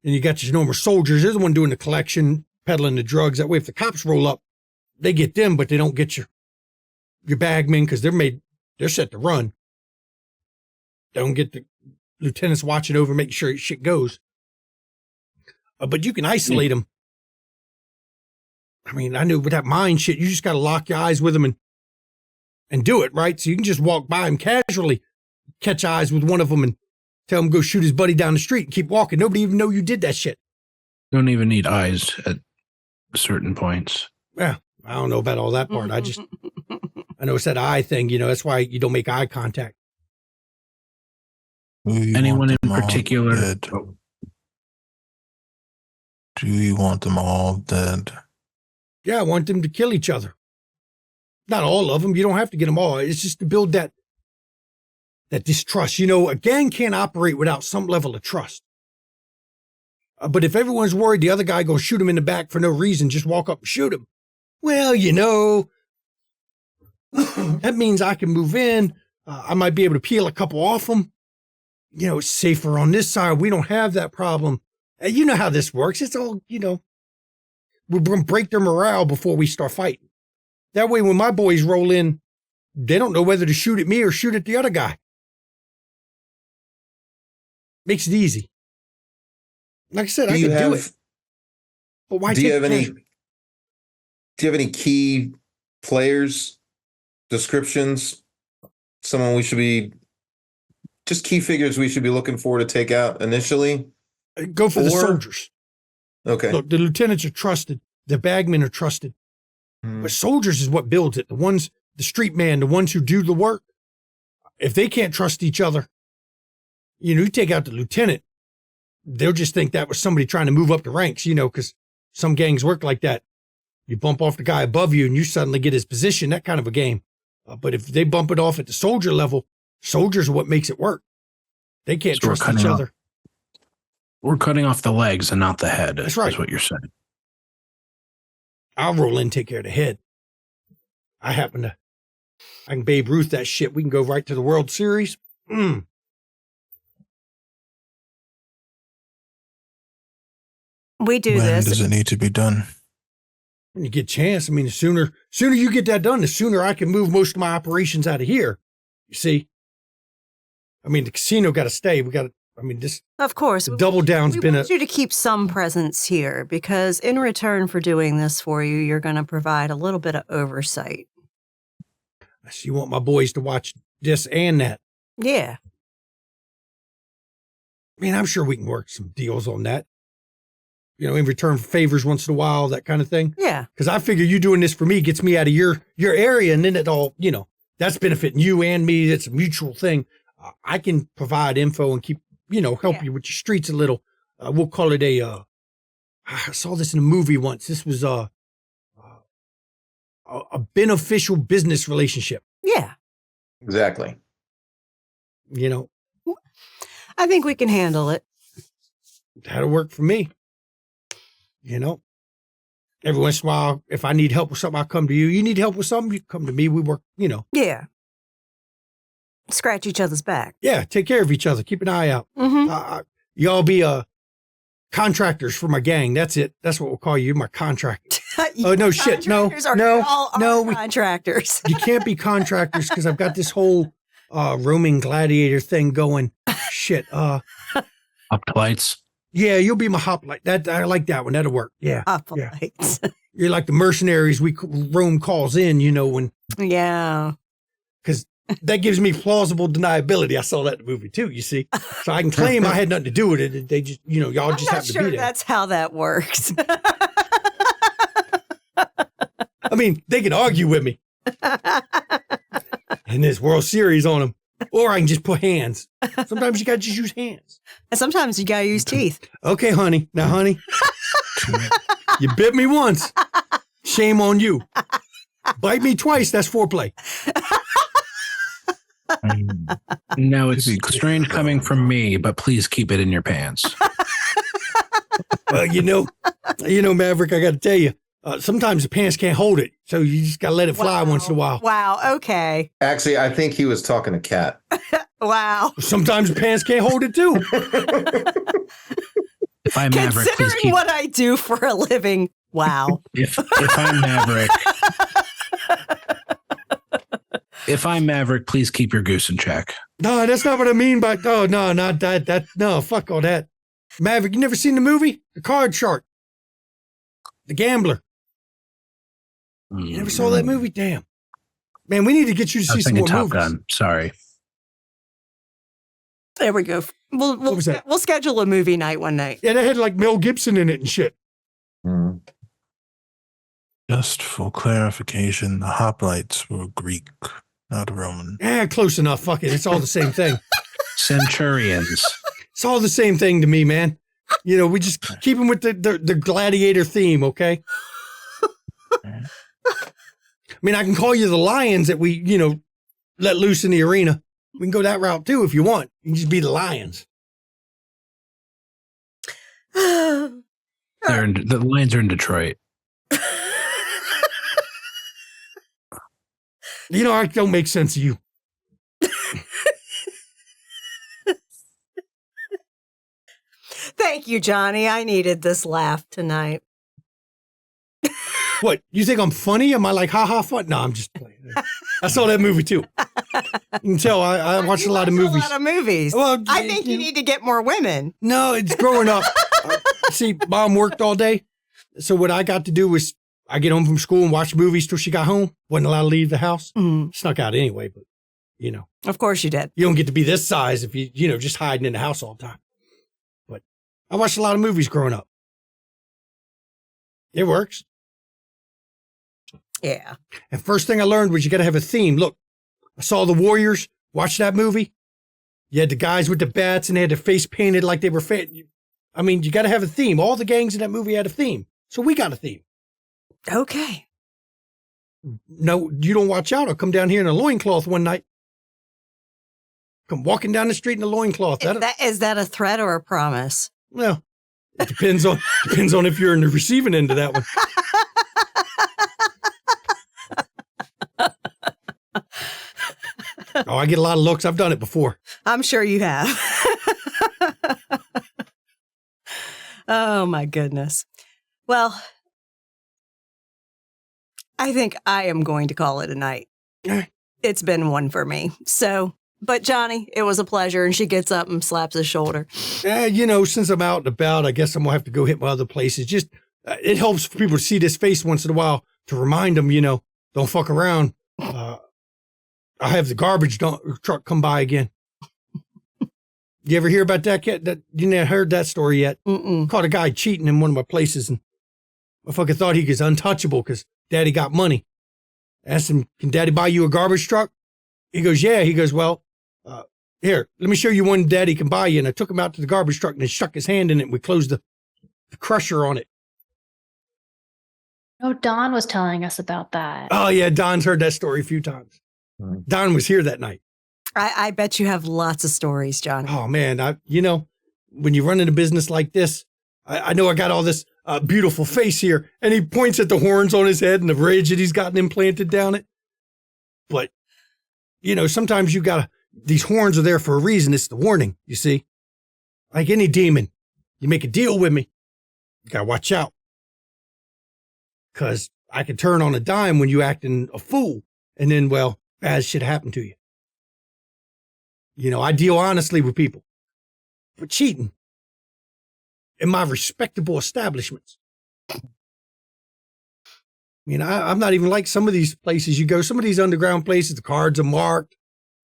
And you got your normal soldiers. They're the one doing the collection, peddling the drugs. That way, if the cops roll up, they get them, but they don't get your bagmen because they're set to run. They don't get the lieutenants watching over, making sure shit goes. But you can isolate them. I mean, I knew with that mine shit, you just got to lock your eyes with them and do it, right? So you can just walk by them casually, catch eyes with one of them and tell him go shoot his buddy down the street and keep walking. Nobody even know you did that shit. Don't even need eyes at certain points. Yeah, I don't know about all that part. I know it's that eye thing, that's why you don't make eye contact. Anyone in particular? Do you want them all dead? Yeah, I want them to kill each other. Not all of them. You don't have to get them all. It's just to build that distrust. A gang can't operate without some level of trust. But if everyone's worried the other guy going to shoot him in the back for no reason, just walk up and shoot him. Well, that means I can move in. I might be able to peel a couple off them. It's safer on this side. We don't have that problem. You know how this works. It's all, we're going to break their morale before we start fighting. That way, when my boys roll in, they don't know whether to shoot at me or shoot at the other guy. Makes it easy. Like I said, I can do it. But why do you have any key players, descriptions, someone we should be, just key figures we should be looking for to take out initially? Go for the soldiers. Okay. Look, the lieutenants are trusted. The bagmen are trusted. But soldiers is what builds it. The street man, the ones who do the work. If they can't trust each other, you take out the lieutenant, they'll just think that was somebody trying to move up the ranks, because some gangs work like that. You bump off the guy above you and you suddenly get his position, that kind of a game. But if they bump it off at the soldier level, soldiers are what makes it work. They can't trust each other. We're cutting off the legs and not the head. That's right. That's what you're saying. I'll roll in and take care of the head. I can Babe Ruth that shit. We can go right to the World Series. We do when this. Does it need to be done? When you get a chance. I mean, the sooner you get that done, the sooner I can move most of my operations out of here. You see? I mean, the casino got to stay. Of course. Double down's been want you to keep some presence here because in return for doing this for you, you're going to provide a little bit of oversight. So you want my boys to watch this and that. Yeah. I mean, I'm sure we can work some deals on that. In return for favors once in a while, that kind of thing. Yeah. Because I figure you doing this for me gets me out of your area, and then it all, that's benefiting you and me. It's a mutual thing. I can provide info and keep, help you with your streets a little. We'll call it I saw this in a movie once. This was a beneficial business relationship. Yeah. Exactly. I think we can handle it. That'll work for me. Every once in a while, if I need help with something, I'll come to you. You need help with something, you come to me. We work, Yeah. Scratch each other's back. Yeah, take care of each other. Keep an eye out. Mm-hmm. Y'all be contractors for my gang. That's it. That's what we'll call you. You're my contractor. Oh, no shit. No. Contractors. You can't be contractors because I've got this whole roaming gladiator thing going. Shit. Hoplites. Yeah, you'll be my hoplite. I like that one. That'll work. Yeah. Hoplites. Yeah. You're like the mercenaries we roam calls in, when. Yeah. Because that gives me plausible deniability. I saw that in the movie too, you see. So I can claim I had nothing to do with it. They just, y'all just happen to be there. That's how that works. I mean, they can argue with me. And there's World Series on them. Or I can just put hands. Sometimes you got to just use hands. And sometimes you got to use teeth. Okay, honey. Now, honey, you bit me once. Shame on you. Bite me twice, that's foreplay. No, it's strange coming from me, but please keep it in your pants. Well, you know, Maverick, I got to tell you, sometimes the pants can't hold it. So you just got to let it fly once in a while. Wow. Okay. Actually, I think he was talking to Kat. Wow. Sometimes the pants can't hold it too. If I'm Maverick, please Considering keep... what I do for a living, wow. If I'm Maverick... If I'm Maverick, please keep your goose in check. No, that's not what I mean by, oh, no, not that, no, fuck all that. Maverick, you never seen the movie? The Card Shark. The Gambler. You never saw that movie? Damn. Man, we need to get you to see some more Top movies. Gun. Sorry. There we go. What was that? We'll schedule a movie night one night. Yeah, they had like Mel Gibson in it and shit. Mm. Just for clarification, the hoplites were Greek, not Roman. Yeah, close enough. Fuck it. It's all the same thing. Centurions. It's all the same thing to me, man. You know, we just keep them with the gladiator theme, okay? I mean, I can call you the lions that we, let loose in the arena. We can go that route too if you want. You can just be the lions. The Lions are in Detroit. I don't make sense of you. Thank you, Johnny. I needed this laugh tonight. What? You think I'm funny? Am I like, ha fun? No, I'm just playing. I saw that movie too. You can tell I watched a lot of movies. Well, I think you need to get more women. No, it's growing up. See, Mom worked all day. So what I got to do was I get home from school and watch movies till she got home. Wasn't allowed to leave the house. Snuck out anyway, but Of course you did. You don't get to be this size if you just hiding in the house all the time. But I watched a lot of movies growing up. It works. Yeah. And first thing I learned was you got to have a theme. Look, I saw The Warriors. Watch that movie. You had the guys with the bats and they had their face painted like they were I mean, you got to have a theme. All the gangs in that movie had a theme. So we got a theme. Okay. No, you don't watch out. I'll come down here in a loincloth one night. Come walking down the street in a loincloth. Is that a threat or a promise? Well, it depends on if you're in the receiving end of that one. Oh, I get a lot of looks. I've done it before. I'm sure you have. Oh, my goodness. Well, I think I am going to call it a night. It's been one for me. So, but Johnny, it was a pleasure. And she gets up and slaps his shoulder. Since I'm out and about, I guess I'm going to have to go hit my other places. Just, it helps for people to see this face once in a while to remind them, don't fuck around. I have the garbage truck come by again. You ever hear about that cat? You never heard that story yet? Caught a guy cheating in one of my places, and I fucking thought he was untouchable because Daddy got money. Asked him, "Can Daddy buy you a garbage truck?" He goes, "Yeah." He goes, "Well, here, let me show you one Daddy can buy you." And I took him out to the garbage truck and he stuck his hand in it, and we closed the crusher on it. Oh, Don was telling us about that. Oh yeah, Don's heard that story a few times. Don was here that night. I bet you have lots of stories, Johnny. Oh man, when you run in a business like this, I know I got all this beautiful face here, and he points at the horns on his head and the ridge that he's gotten implanted down it. But sometimes these horns are there for a reason. It's the warning, you see. Like any demon, you make a deal with me, you gotta watch out, because I can turn on a dime when you acting a fool, and then bad shit happen to you. I deal honestly with people. But cheating in my respectable establishments. I'm not even like some of these places you go. Some of these underground places, the cards are marked.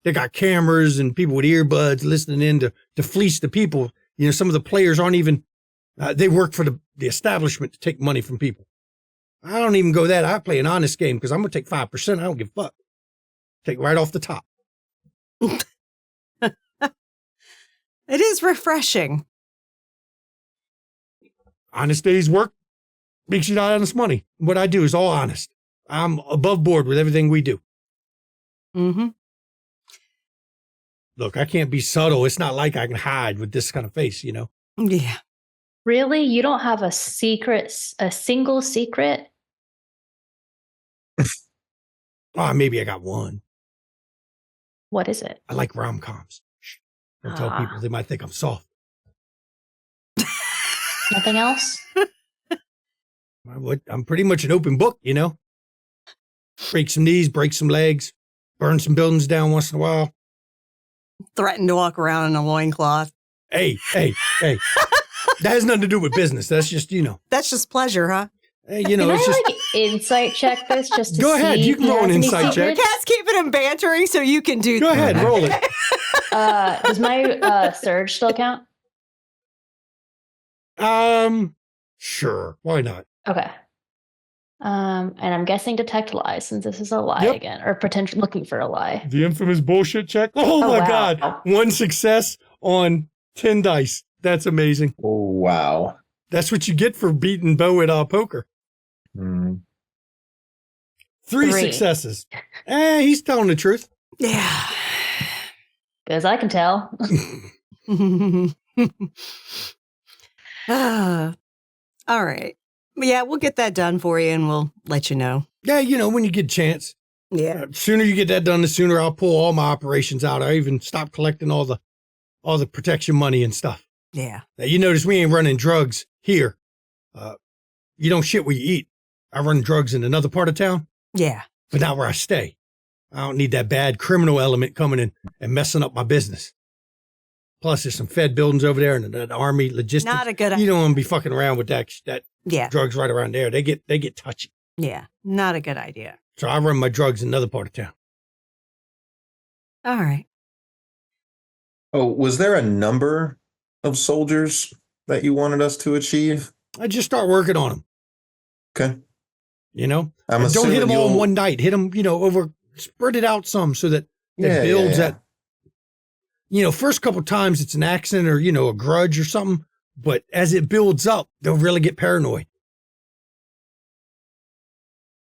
They got cameras and people with earbuds listening in to fleece the people. Some of the players aren't even, they work for the establishment to take money from people. I don't even go that. I play an honest game because I'm going to take 5%. I don't give a fuck. Take right off the top. It is refreshing. Honest day's work makes you not honest money. What I do is all honest. I'm above board with everything we do. Mm-hmm. Look, I can't be subtle. It's not like I can hide with this kind of face, you know? Yeah. Really? You don't have a single secret? Oh, maybe I got one. What is it? I like rom-coms. Don't tell people. They might think I'm soft. Nothing else? I'm pretty much an open book, you know? Break some knees, break some legs, burn some buildings down once in a while. Threaten to walk around in a loincloth. Hey. That has nothing to do with business. That's just, you know. That's just pleasure, huh? Hey, you know, Can it's I just. like insight check this just to Go see ahead, you if can he roll has an any insight check. secrets? Cat's keeping him bantering so you can do Go ahead, roll it. Does my surge still count? Sure. Why not? Okay. And I'm guessing detect lies since this is a lie Yep. again, or potential looking for a lie. The infamous bullshit check. Oh my wow. God. 1 success on 10 dice. That's amazing. Oh, wow. That's what you get for beating Bo at poker. Mm. 3 successes. He's telling the truth. Yeah. Because I can tell. All right. Yeah, we'll get that done for you and we'll let you know. Yeah, you know, when you get a chance. Yeah. Sooner you get that done, the sooner I'll pull all my operations out. I even stop collecting all the protection money and stuff. Yeah. Now, you notice we ain't running drugs here. You don't shit where you eat. I run drugs in another part of town, Yeah. but not where I stay. I don't need that bad criminal element coming in and messing up my business. Plus, there's some Fed buildings over there and an army logistics. Not a good You idea. don't want to be fucking around with that Yeah. drugs right around there. They get touchy. Yeah. Not a good idea. So I run my drugs in another part of town. All right. Oh, was there a number of soldiers that you wanted us to achieve? I just start working on them. Okay. You know, I'm and don't hit assuming them all in you'll- one night. Hit them, you know, spread it out some so that Yeah, builds yeah. that. You know, first couple times it's an accident or, you know, a grudge or something. But as it builds up, they'll really get paranoid.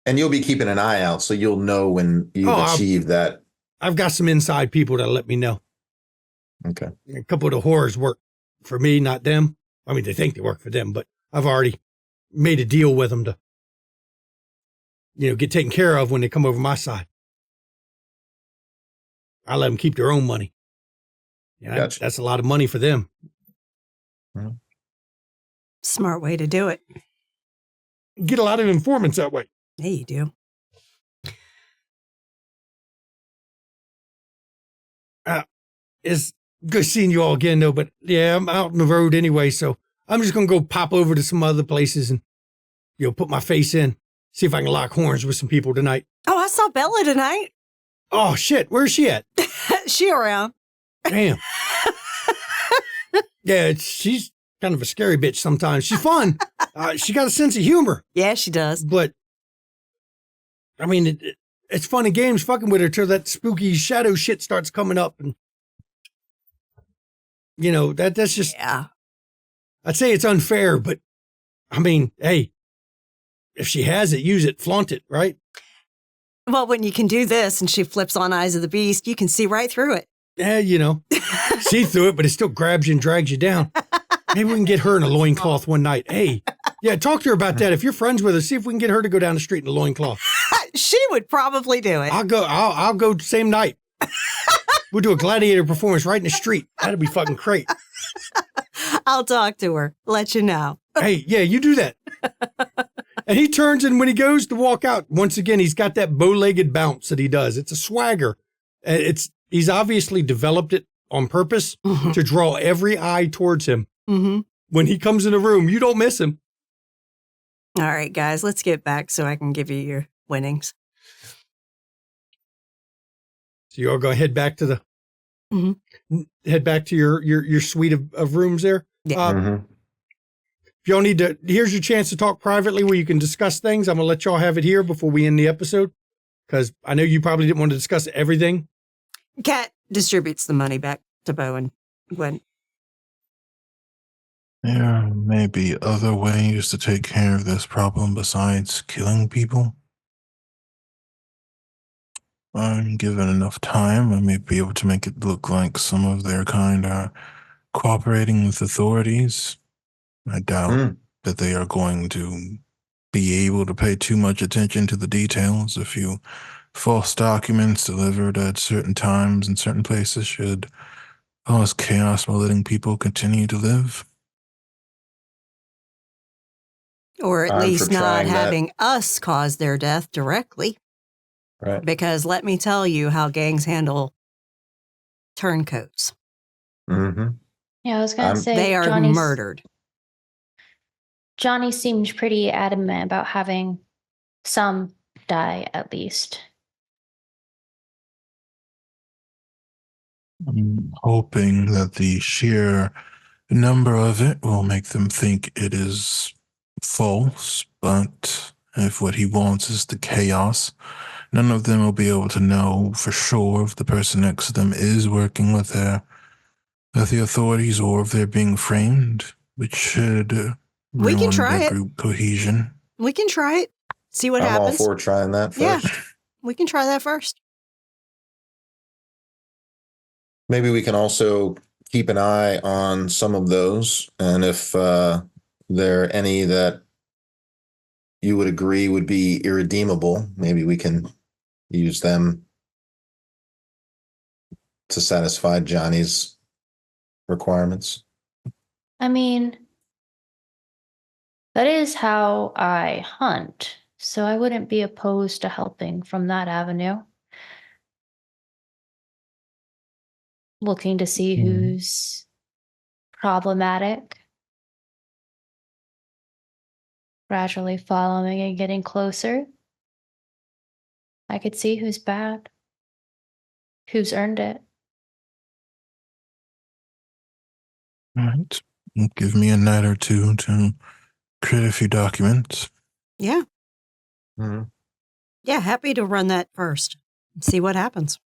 And you'll be keeping an eye out so you'll know when you've achieved that. I've got some inside people that'll let me know. Okay. A couple of the whores work for me, not them. I mean, they think they work for them, but I've already made a deal with them to, you know, get taken care of when they come over my side. I let them keep their own money. Yeah, Gotcha. That's a lot of money for them. Smart way to do it. Get a lot of informants that way. Yeah, you do. It's good seeing you all again, though. But yeah, I'm out on the road anyway, so I'm just gonna go pop over to some other places and, you know, put my face in, see if I can lock horns with some people tonight. Oh, I saw Bella tonight. Oh shit, where's she at? She around. Damn. Yeah, she's kind of a scary bitch sometimes. She's fun. She got a sense of humor, Yeah, she does. but I mean, it's fun and games fucking with her till that spooky shadow shit starts coming up, and you know that's just. Yeah. I'd say it's unfair, but I mean, hey, if she has it, use it, flaunt it, right? Well, when you can do this and she flips on Eyes of the Beast, you can see right through it. Yeah, you know, see through it, but it still grabs you and drags you down. Maybe we can get her in a loincloth one night. Hey, yeah, talk to her about that. If you're friends with her, see if we can get her to go down the street in a loincloth. She would probably do it. I'll go the same night. We'll do a gladiator performance right in the street. That'd be fucking great. I'll talk to her. Let you know. Hey, yeah, you do that. And he turns, and when he goes to walk out, once again, he's got that bow-legged bounce that he does. It's a swagger. He's obviously developed it on purpose to draw every eye towards him. Mm-hmm. When he comes in the room, you don't miss him. All right, guys, let's get back so I can give you your winnings. So you all go head back to head back to your suite of rooms there. Yeah. If y'all need to, here's your chance to talk privately where you can discuss things. I'm gonna let y'all have it here before we end the episode, because I know you probably didn't want to discuss everything. Kat distributes the money back to Bo and Gwen. There may be other ways to take care of this problem besides killing people. I'm given enough time, I may be able to make it look like some of their kind are cooperating with authorities. I doubt that they are going to be able to pay too much attention to the details. A few false documents delivered at certain times in certain places should cause chaos while letting people continue to live. Or at I'm for least not trying that. having us cause their death directly. Right. Because let me tell you how gangs handle turncoats. Mm-hmm. Yeah, I was going to say They are murdered. Johnny seemed pretty adamant about having some die at least. I'm hoping that the sheer number of it will make them think it is false, but if what he wants is the chaos, none of them will be able to know for sure if the person next to them is working with the authorities or if they're being framed, which should We can ruin try their it. group cohesion. We can try it. See what I'm happens. all for trying that first. Yeah. We can try that first. Maybe we can also keep an eye on some of those. And if there are any that you would agree would be irredeemable, maybe we can use them to satisfy Johnny's requirements. I mean, that is how I hunt, so I wouldn't be opposed to helping from that avenue. Looking to see who's problematic. Gradually following and getting closer. I could see who's bad. Who's earned it. All right. Give me a night or two to create a few documents. Yeah. Mm-hmm. Yeah, happy to run that first. See what happens.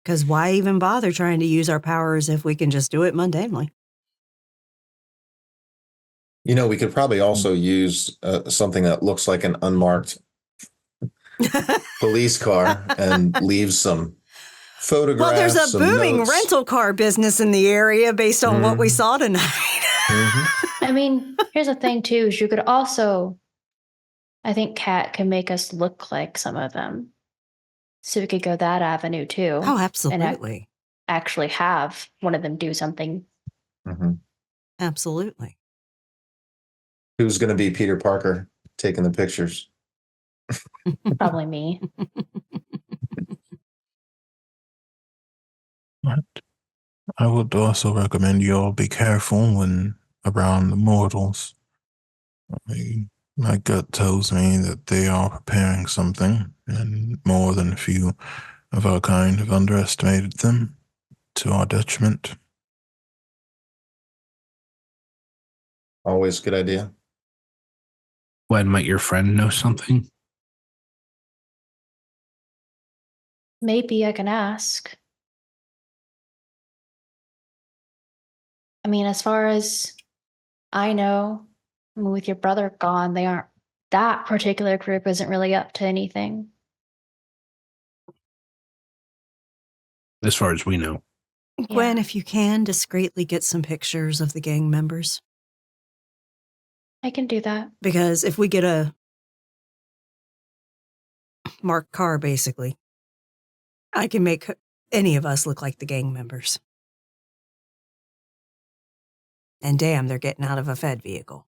Because why even bother trying to use our powers if we can just do it mundanely? You know, we could probably also use something that looks like an unmarked police car and leave some photographs. Well, there's a some booming notes. rental car business in the area based on what we saw tonight. I mean, here's the thing too, is you could also, I think Kat can make us look like some of them. So we could go that avenue too. Oh, absolutely. And actually have one of them do something. Mm-hmm. Absolutely. Who's going to be Peter Parker taking the pictures? Probably me. I would also recommend you all be careful when around the mortals. My gut tells me that they are preparing something, and more than a few of our kind have underestimated them to our detriment. Always a good idea. When might your friend know something? Maybe I can ask. I mean, as far as I know, with your brother gone, that particular group isn't really up to anything. As far as we know. Gwen, if you can, discreetly get some pictures of the gang members. I can do that. Because if we get a marked car, basically, I can make any of us look like the gang members. And damn, they're getting out of a Fed vehicle.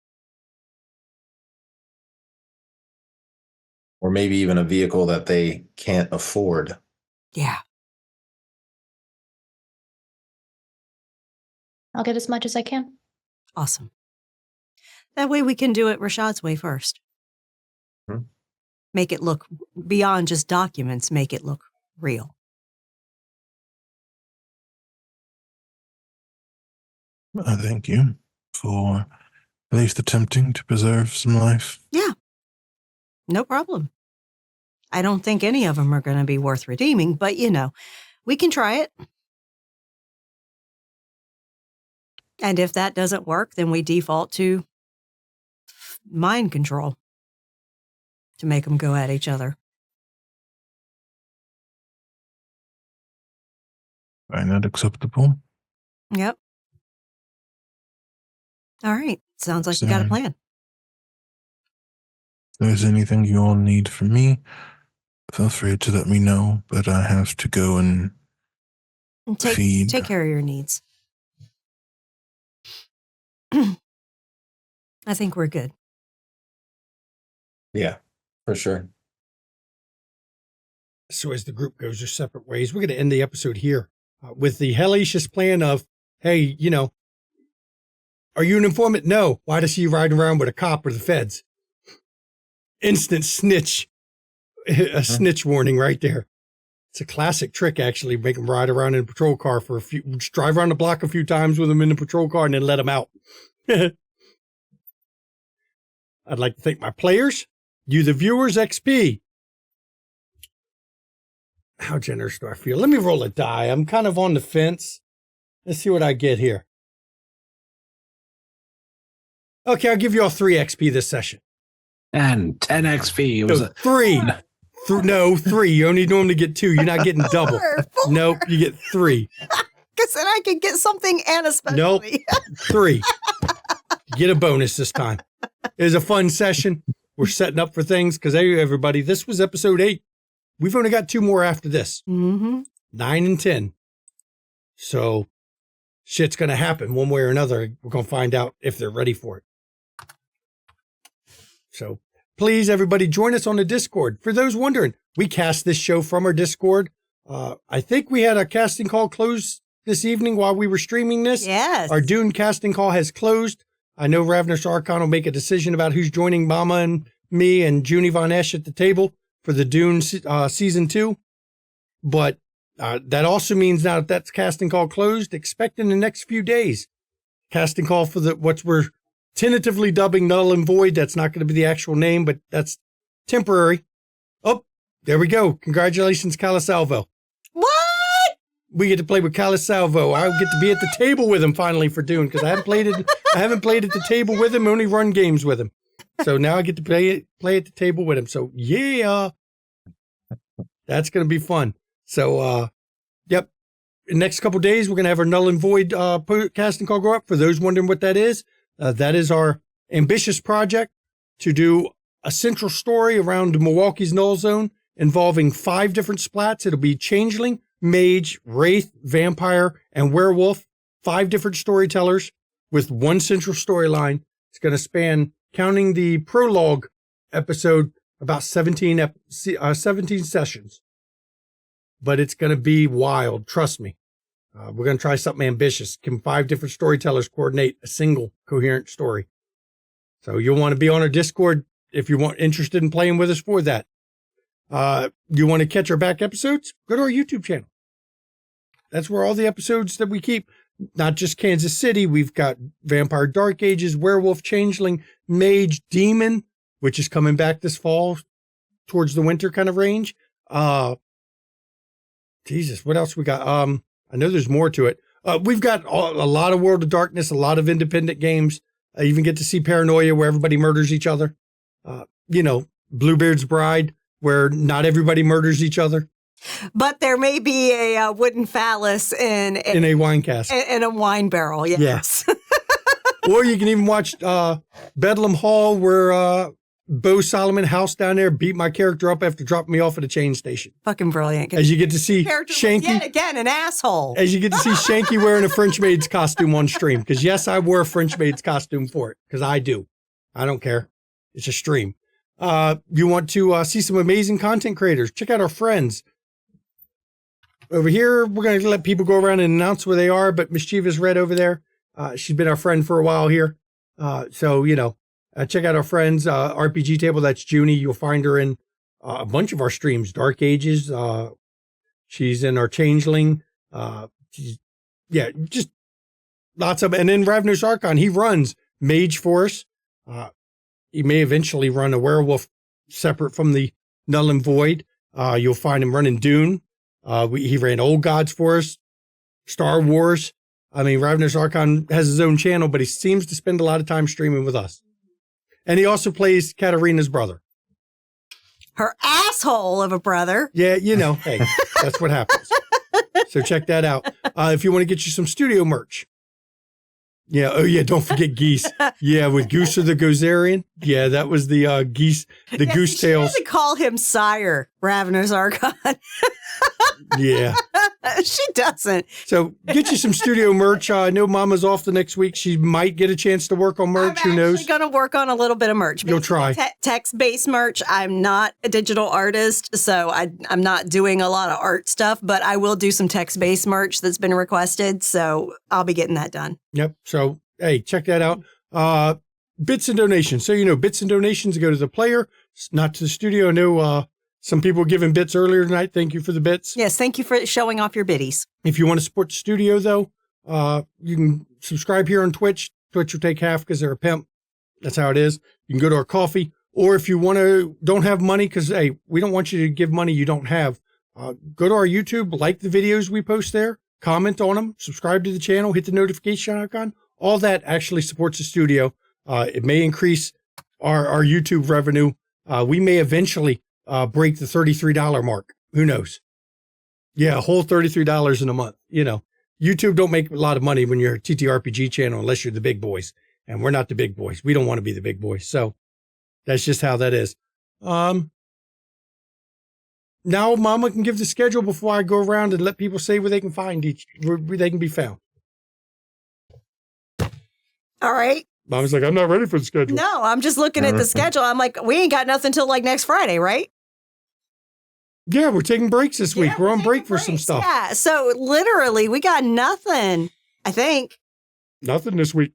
Or maybe even a vehicle that they can't afford. Yeah. I'll get as much as I can. Awesome. That way we can do it Rashad's way first. Make it look, beyond just documents, make it look real. I thank you for at least attempting to preserve some life. Yeah. No problem. I don't think any of them are going to be worth redeeming, but we can try it. And if that doesn't work, then we default to mind control to make them go at each other. Find that acceptable? Yep. All right. Sounds like you got a plan. If there's anything you all need from me, feel free to let me know, but I have to go and feed. Take care of your needs. I think we're good. Yeah, for sure. So as the group goes their separate ways, we're going to end the episode here with the hellacious plan of, hey, are you an informant? No. Why does she ride around with a cop or the feds? Instant snitch. A snitch warning right there. It's a classic trick, actually. Make them ride around in a patrol car for just drive around the block a few times with them in the patrol car and then let them out. I'd like to thank my players, you the viewers, XP. How generous do I feel? Let me roll a die. I'm kind of on the fence. Let's see what I get here. Okay, I'll give you all 3 XP this session. And 10 XP. It was no, 3. No, 3. You only normally get 2. You're not getting double. 4. Nope, you get 3. Because then I can get something and a specialty. Nope, 3. Get a bonus this time. It was a fun session. We're setting up for things because, hey, everybody, this was episode 8. We've only got 2 more after this. 9 and 10. So shit's going to happen one way or another. We're going to find out if they're ready for it. So please, everybody, join us on the Discord. For those wondering, we cast this show from our Discord. I think we had a casting call close this evening while we were streaming this. Yes. Our Dune casting call has closed. I know Ravenous Archon will make a decision about who's joining Mama and me and Junie Von Esch at the table for the Dune season 2. But that also means now that that's casting call closed, expect in the next few days. Casting call for what we're tentatively dubbing Null and Void. That's not going to be the actual name, but that's temporary. Oh, there we go. Congratulations, Calisalvo. What? We get to play with Calisalvo. I get to be at the table with him finally for Dune because I haven't played at the table with him, only run games with him. So now I get to play at the table with him. So yeah, that's going to be fun. So, yep. In the next couple of days, we're going to have our Null and Void casting call go up. For those wondering what that is our ambitious project to do a central story around Milwaukee's Null Zone involving 5 different splats. It'll be Changeling, Mage, Wraith, Vampire, and Werewolf. 5 different storytellers with one central storyline. It's going to span, counting the prologue episode, about 17 sessions. But it's going to be wild. Trust me. We're going to try something ambitious. Can 5 different storytellers coordinate a single coherent story? So you'll want to be on our Discord if you're interested in playing with us for that. You want to catch our back episodes? Go to our YouTube channel. That's where all the episodes that we keep, not just Kansas City, we've got Vampire Dark Ages, Werewolf, Changeling, Mage, Demon, which is coming back this fall towards the winter kind of range. Jesus, what else we got? I know there's more to it. We've got a lot of World of Darkness, a lot of independent games. I even get to see Paranoia where everybody murders each other. Bluebeard's Bride where not everybody murders each other. But there may be a wooden phallus in a wine cask. In a wine barrel, yes. Yeah. Or you can even watch Bedlam Hall where Bo Solomon house down there beat my character up after dropping me off at a chain station. Fucking brilliant. As you get to see Shanky. Yet again, an asshole. As you get to see Shanky wearing a French maid's costume on stream. Because yes, I wore a French maid's costume for it. Because I do. I don't care. It's a stream. You want to see some amazing content creators. Check out our friends. Over here, we're going to let people go around and announce where they are. But Mischievous Red over there. She's been our friend for a while here. Check out our friends, RPG Table. That's Junie. You'll find her in a bunch of our streams. Dark Ages. She's in our Changeling. Just lots of. And then Ravenous Archon. He runs Mage for us. He may eventually run a Werewolf separate from the Null and Void. You'll find him running Dune. He ran Old Gods for us. Star Wars. I mean, Ravenous Archon has his own channel, but he seems to spend a lot of time streaming with us. And he also plays Katarina's brother. Her asshole of a brother. Yeah, hey, that's what happens. So check that out. If you want to get you some studio merch. Yeah. Oh, yeah. Don't forget geese. Yeah. With Goose or the Gozerian. Yeah. That was the geese, the goose tails. She doesn't call him Sire, Ravenous Archon. Yeah. She doesn't. So get you some studio merch. I know Mama's off the next week. She might get a chance to work on merch. Who knows? I'm going to work on a little bit of merch. You'll try. Text-based merch. I'm not a digital artist, so I'm not doing a lot of art stuff, but I will do some text-based merch that's been requested, so I'll be getting that done. Yep. So, hey, check that out. Bits and donations. So, bits and donations go to the player, not to the studio. I know some people were giving bits earlier tonight. Thank you for the bits. Yes, thank you for showing off your biddies. If you want to support the studio, though, you can subscribe here on Twitch. Twitch will take half because they're a pimp. That's how it is. You can go to our KoFi. Or if you don't have money, because, hey, we don't want you to give money you don't have, go to our YouTube, like the videos we post there, comment on them, subscribe to the channel, hit the notification icon. All that actually supports the studio. It may increase our YouTube revenue. We may eventually break the $33 mark. Who knows? Yeah, a whole $33 in a month. YouTube don't make a lot of money when you're a TTRPG channel unless you're the big boys. And we're not the big boys. We don't want to be the big boys. So that's just how that is. Now Mama can give the schedule before I go around and let people say where they can find where they can be found. All right. Mama's like, I'm not ready for the schedule. No, I'm just looking at the schedule. I'm like, we ain't got nothing till like next Friday, right? Yeah, we're taking breaks this week. We're on break for some stuff. Yeah, so literally we got nothing, I think. Nothing this week.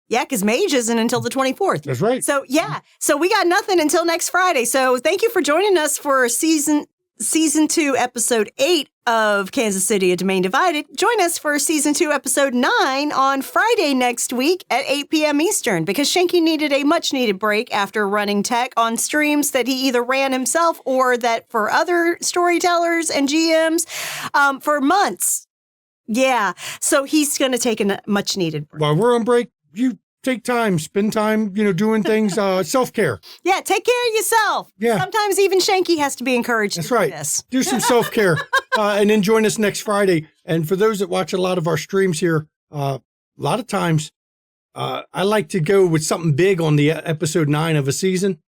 Yeah, because Mage isn't until the 24th. That's right. So, yeah. So we got nothing until next Friday. So thank you for joining us for season 2, episode 8 of Kansas City, A Domain Divided. Join us for season 2, episode 9 on Friday next week at 8 p.m. Eastern, because Shanky needed a much needed break after running tech on streams that he either ran himself or that for other storytellers and GMs for months. Yeah. So he's going to take a much needed break. While we're on break, you take time, spend time, doing things, self-care. Yeah, take care of yourself. Yeah. Sometimes even Shanky has to be encouraged That's to right. do this. Do some self-care and then join us next Friday. And for those that watch a lot of our streams here, a lot of times I like to go with something big on the episode 9 of a season.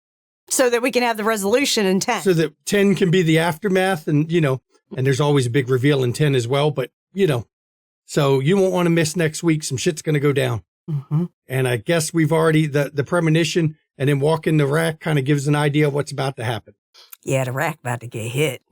So that we can have the resolution in 10. So that 10 can be the aftermath and, and there's always a big reveal in 10 as well. But, so you won't want to miss next week. Some shit's going to go down. Mm-hmm. And I guess we've already, the premonition and then walking the rack kind of gives an idea of what's about to happen. Yeah, the rack about to get hit.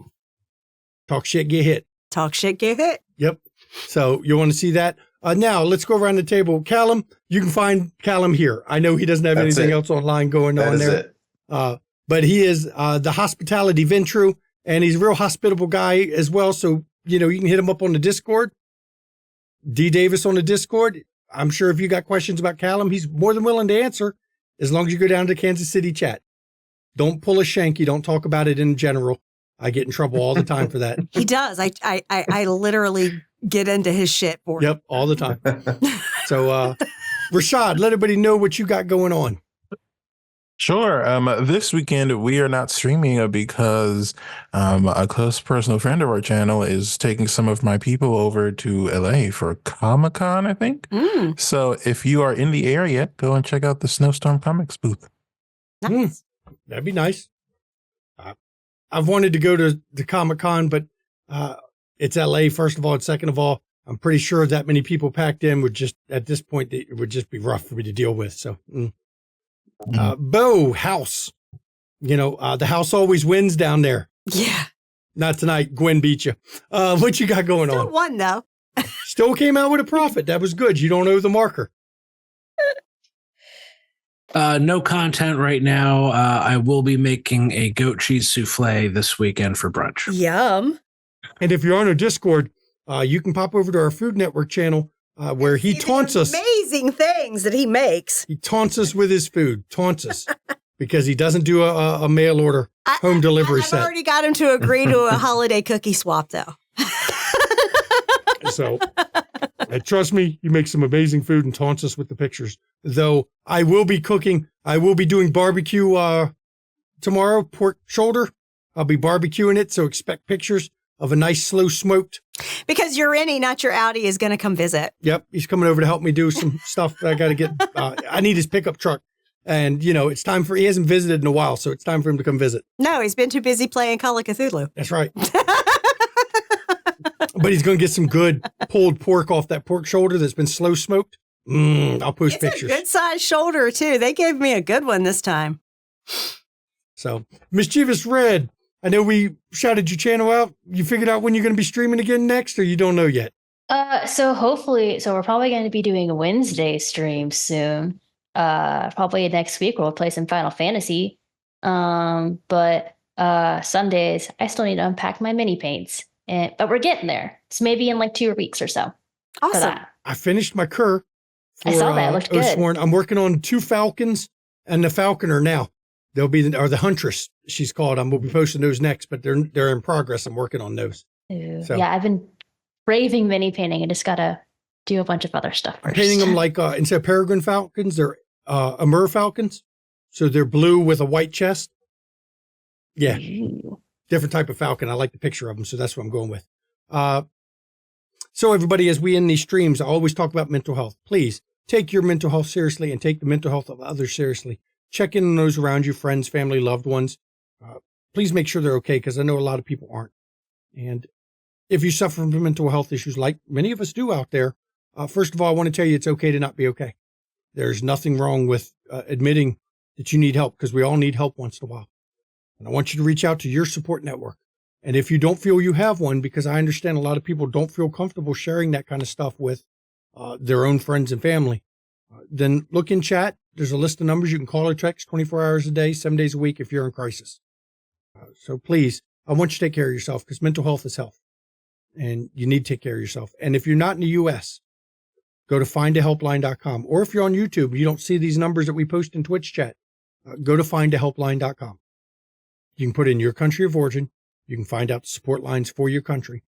Talk shit, get hit. Talk shit, get hit. Yep. So you want to see that? Now let's go around the table. Callum, you can find Callum here. I know he doesn't have anything else online going on there. But he is the hospitality Ventru, and he's a real hospitable guy as well. So, you can hit him up on the Discord. D Davis on the Discord. I'm sure if you got questions about Callum, he's more than willing to answer as long as you go down to Kansas City chat. Don't pull a Shanky. Don't talk about it in general. I get in trouble all the time for that. He does. I literally get into his shit for him. Yep, all the time. So, Rashad, let everybody know what you got going on. Sure. This weekend we are not streaming because a close personal friend of our channel is taking some of my people over to LA for Comic-Con, I think. So if you are in the area, go and check out the Snowstorm Comics booth. Nice. That'd be nice. I've wanted to go to the Comic-Con, but it's LA, first of all, and second of all, I'm pretty sure that many people packed in would just, at this point, it would just be rough for me to deal with. So, Bo, house. The house always wins down there. Yeah. Not tonight. Gwen beat you. What you got going Still on? won, though. Still came out with a profit. That was good. You don't owe the marker. No content right now. I will be making a goat cheese souffle this weekend for brunch. Yum. And if you're on our Discord, you can pop over to our Food Network channel where he taunts us. Amazing things that he makes. He taunts us with his food. Taunts us. Because he doesn't do a mail order home delivery set. I've already got him to agree to a holiday cookie swap, though. So, trust me, you make some amazing food and taunts us with the pictures. Though I will be cooking. I will be doing barbecue tomorrow, pork shoulder. I'll be barbecuing it, so expect pictures. of a nice slow smoked. Because your innie, not your outie, is going to come visit. Yep. He's coming over to help me do some stuff that I got to get. I need his pickup truck. And, it's time he hasn't visited in a while, so it's time for him to come visit. No, he's been too busy playing Call of Cthulhu. That's right. But he's going to get some good pulled pork off that pork shoulder that's been slow smoked. I'll post pictures. A good sized shoulder, too. They gave me a good one this time. So, Mischievous Red, I know we shouted your channel out. You figured out when you're going to be streaming again next, or you don't know yet? So we're probably going to be doing a Wednesday stream soon. Probably next week we'll play some Final Fantasy. But Sundays I still need to unpack my mini paints. But we're getting there. So maybe in like 2 weeks or so. Awesome. I finished my cur. I saw that. It looked good. Oathsworn. I'm working on 2 falcons and the falconer now. They'll be the huntress, she's called. We'll be posting those next, but they're in progress. I'm working on those. So. Yeah, I've been braving mini painting. I just gotta do a bunch of other stuff first. I'm painting them like instead of peregrine falcons, they're Amur falcons. So they're blue with a white chest. Yeah. Ooh. Different type of falcon. I like the picture of them, so that's what I'm going with. So everybody, as we end these streams, I always talk about mental health. Please take your mental health seriously and take the mental health of others seriously. Check in on those around you, friends, family, loved ones. Please make sure they're okay, because I know a lot of people aren't. And if you suffer from mental health issues, like many of us do out there, first of all, I want to tell you it's okay to not be okay. There's nothing wrong with admitting that you need help, because we all need help once in a while. And I want you to reach out to your support network. And if you don't feel you have one, because I understand a lot of people don't feel comfortable sharing that kind of stuff with their own friends and family, then look in chat. There's a list of numbers you can call or text 24 hours a day, 7 days a week if you're in crisis. So please, I want you to take care of yourself, because mental health is health. And you need to take care of yourself. And if you're not in the U.S., go to findahelpline.com. Or if you're on YouTube, you don't see these numbers that we post in Twitch chat, go to findahelpline.com. You can put in your country of origin. You can find out the support lines for your country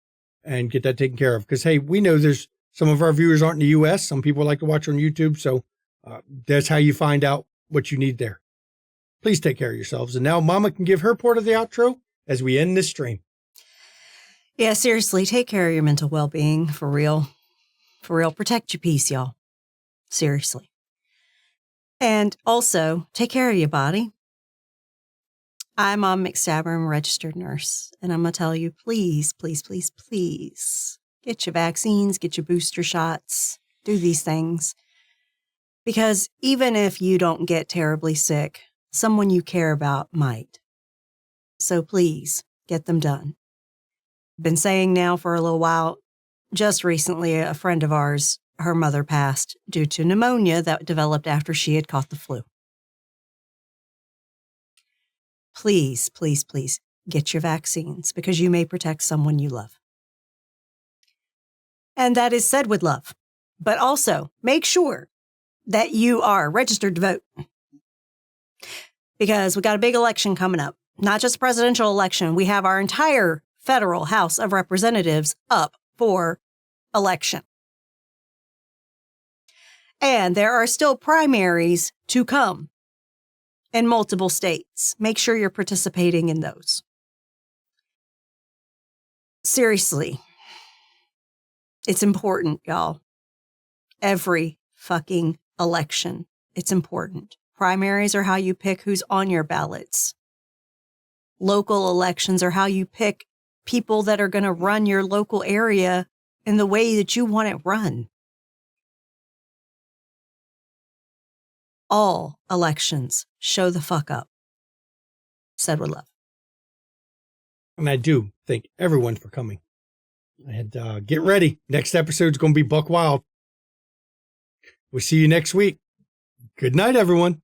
and get that taken care of. Because, hey, we know there's some of our viewers aren't in the U.S. Some people like to watch on YouTube. So that's how you find out what you need there. Please take care of yourselves. And now Mama can give her part of the outro as we end this stream. Yeah, seriously, take care of your mental well-being. For real. For real. Protect your peace, y'all. Seriously. And also, take care of your body. I'm Mom McStabber. I'm a registered nurse. And I'm going to tell you, please, please, please, please, get your vaccines, get your booster shots, do these things. Because even if you don't get terribly sick, someone you care about might. So please, get them done. Been saying now for a little while. Just recently, a friend of ours, her mother passed due to pneumonia that developed after she had caught the flu. Please, please, please get your vaccines, because you may protect someone you love. And that is said with love. But also, make sure that you are registered to vote. Because we got a big election coming up. Not just a presidential election. We have our entire federal House of Representatives up for election. And there are still primaries to come in multiple states. Make sure you're participating in those. Seriously. It's important, y'all. Every fucking election. It's important. Primaries are how you pick who's on your ballots. Local elections are how you pick people that are going to run your local area in the way that you want it run. All elections show the fuck up. Said with love. And I do thank everyone for coming. And get ready. Next episode's going to be Buck Wild. We'll see you next week. Good night, everyone.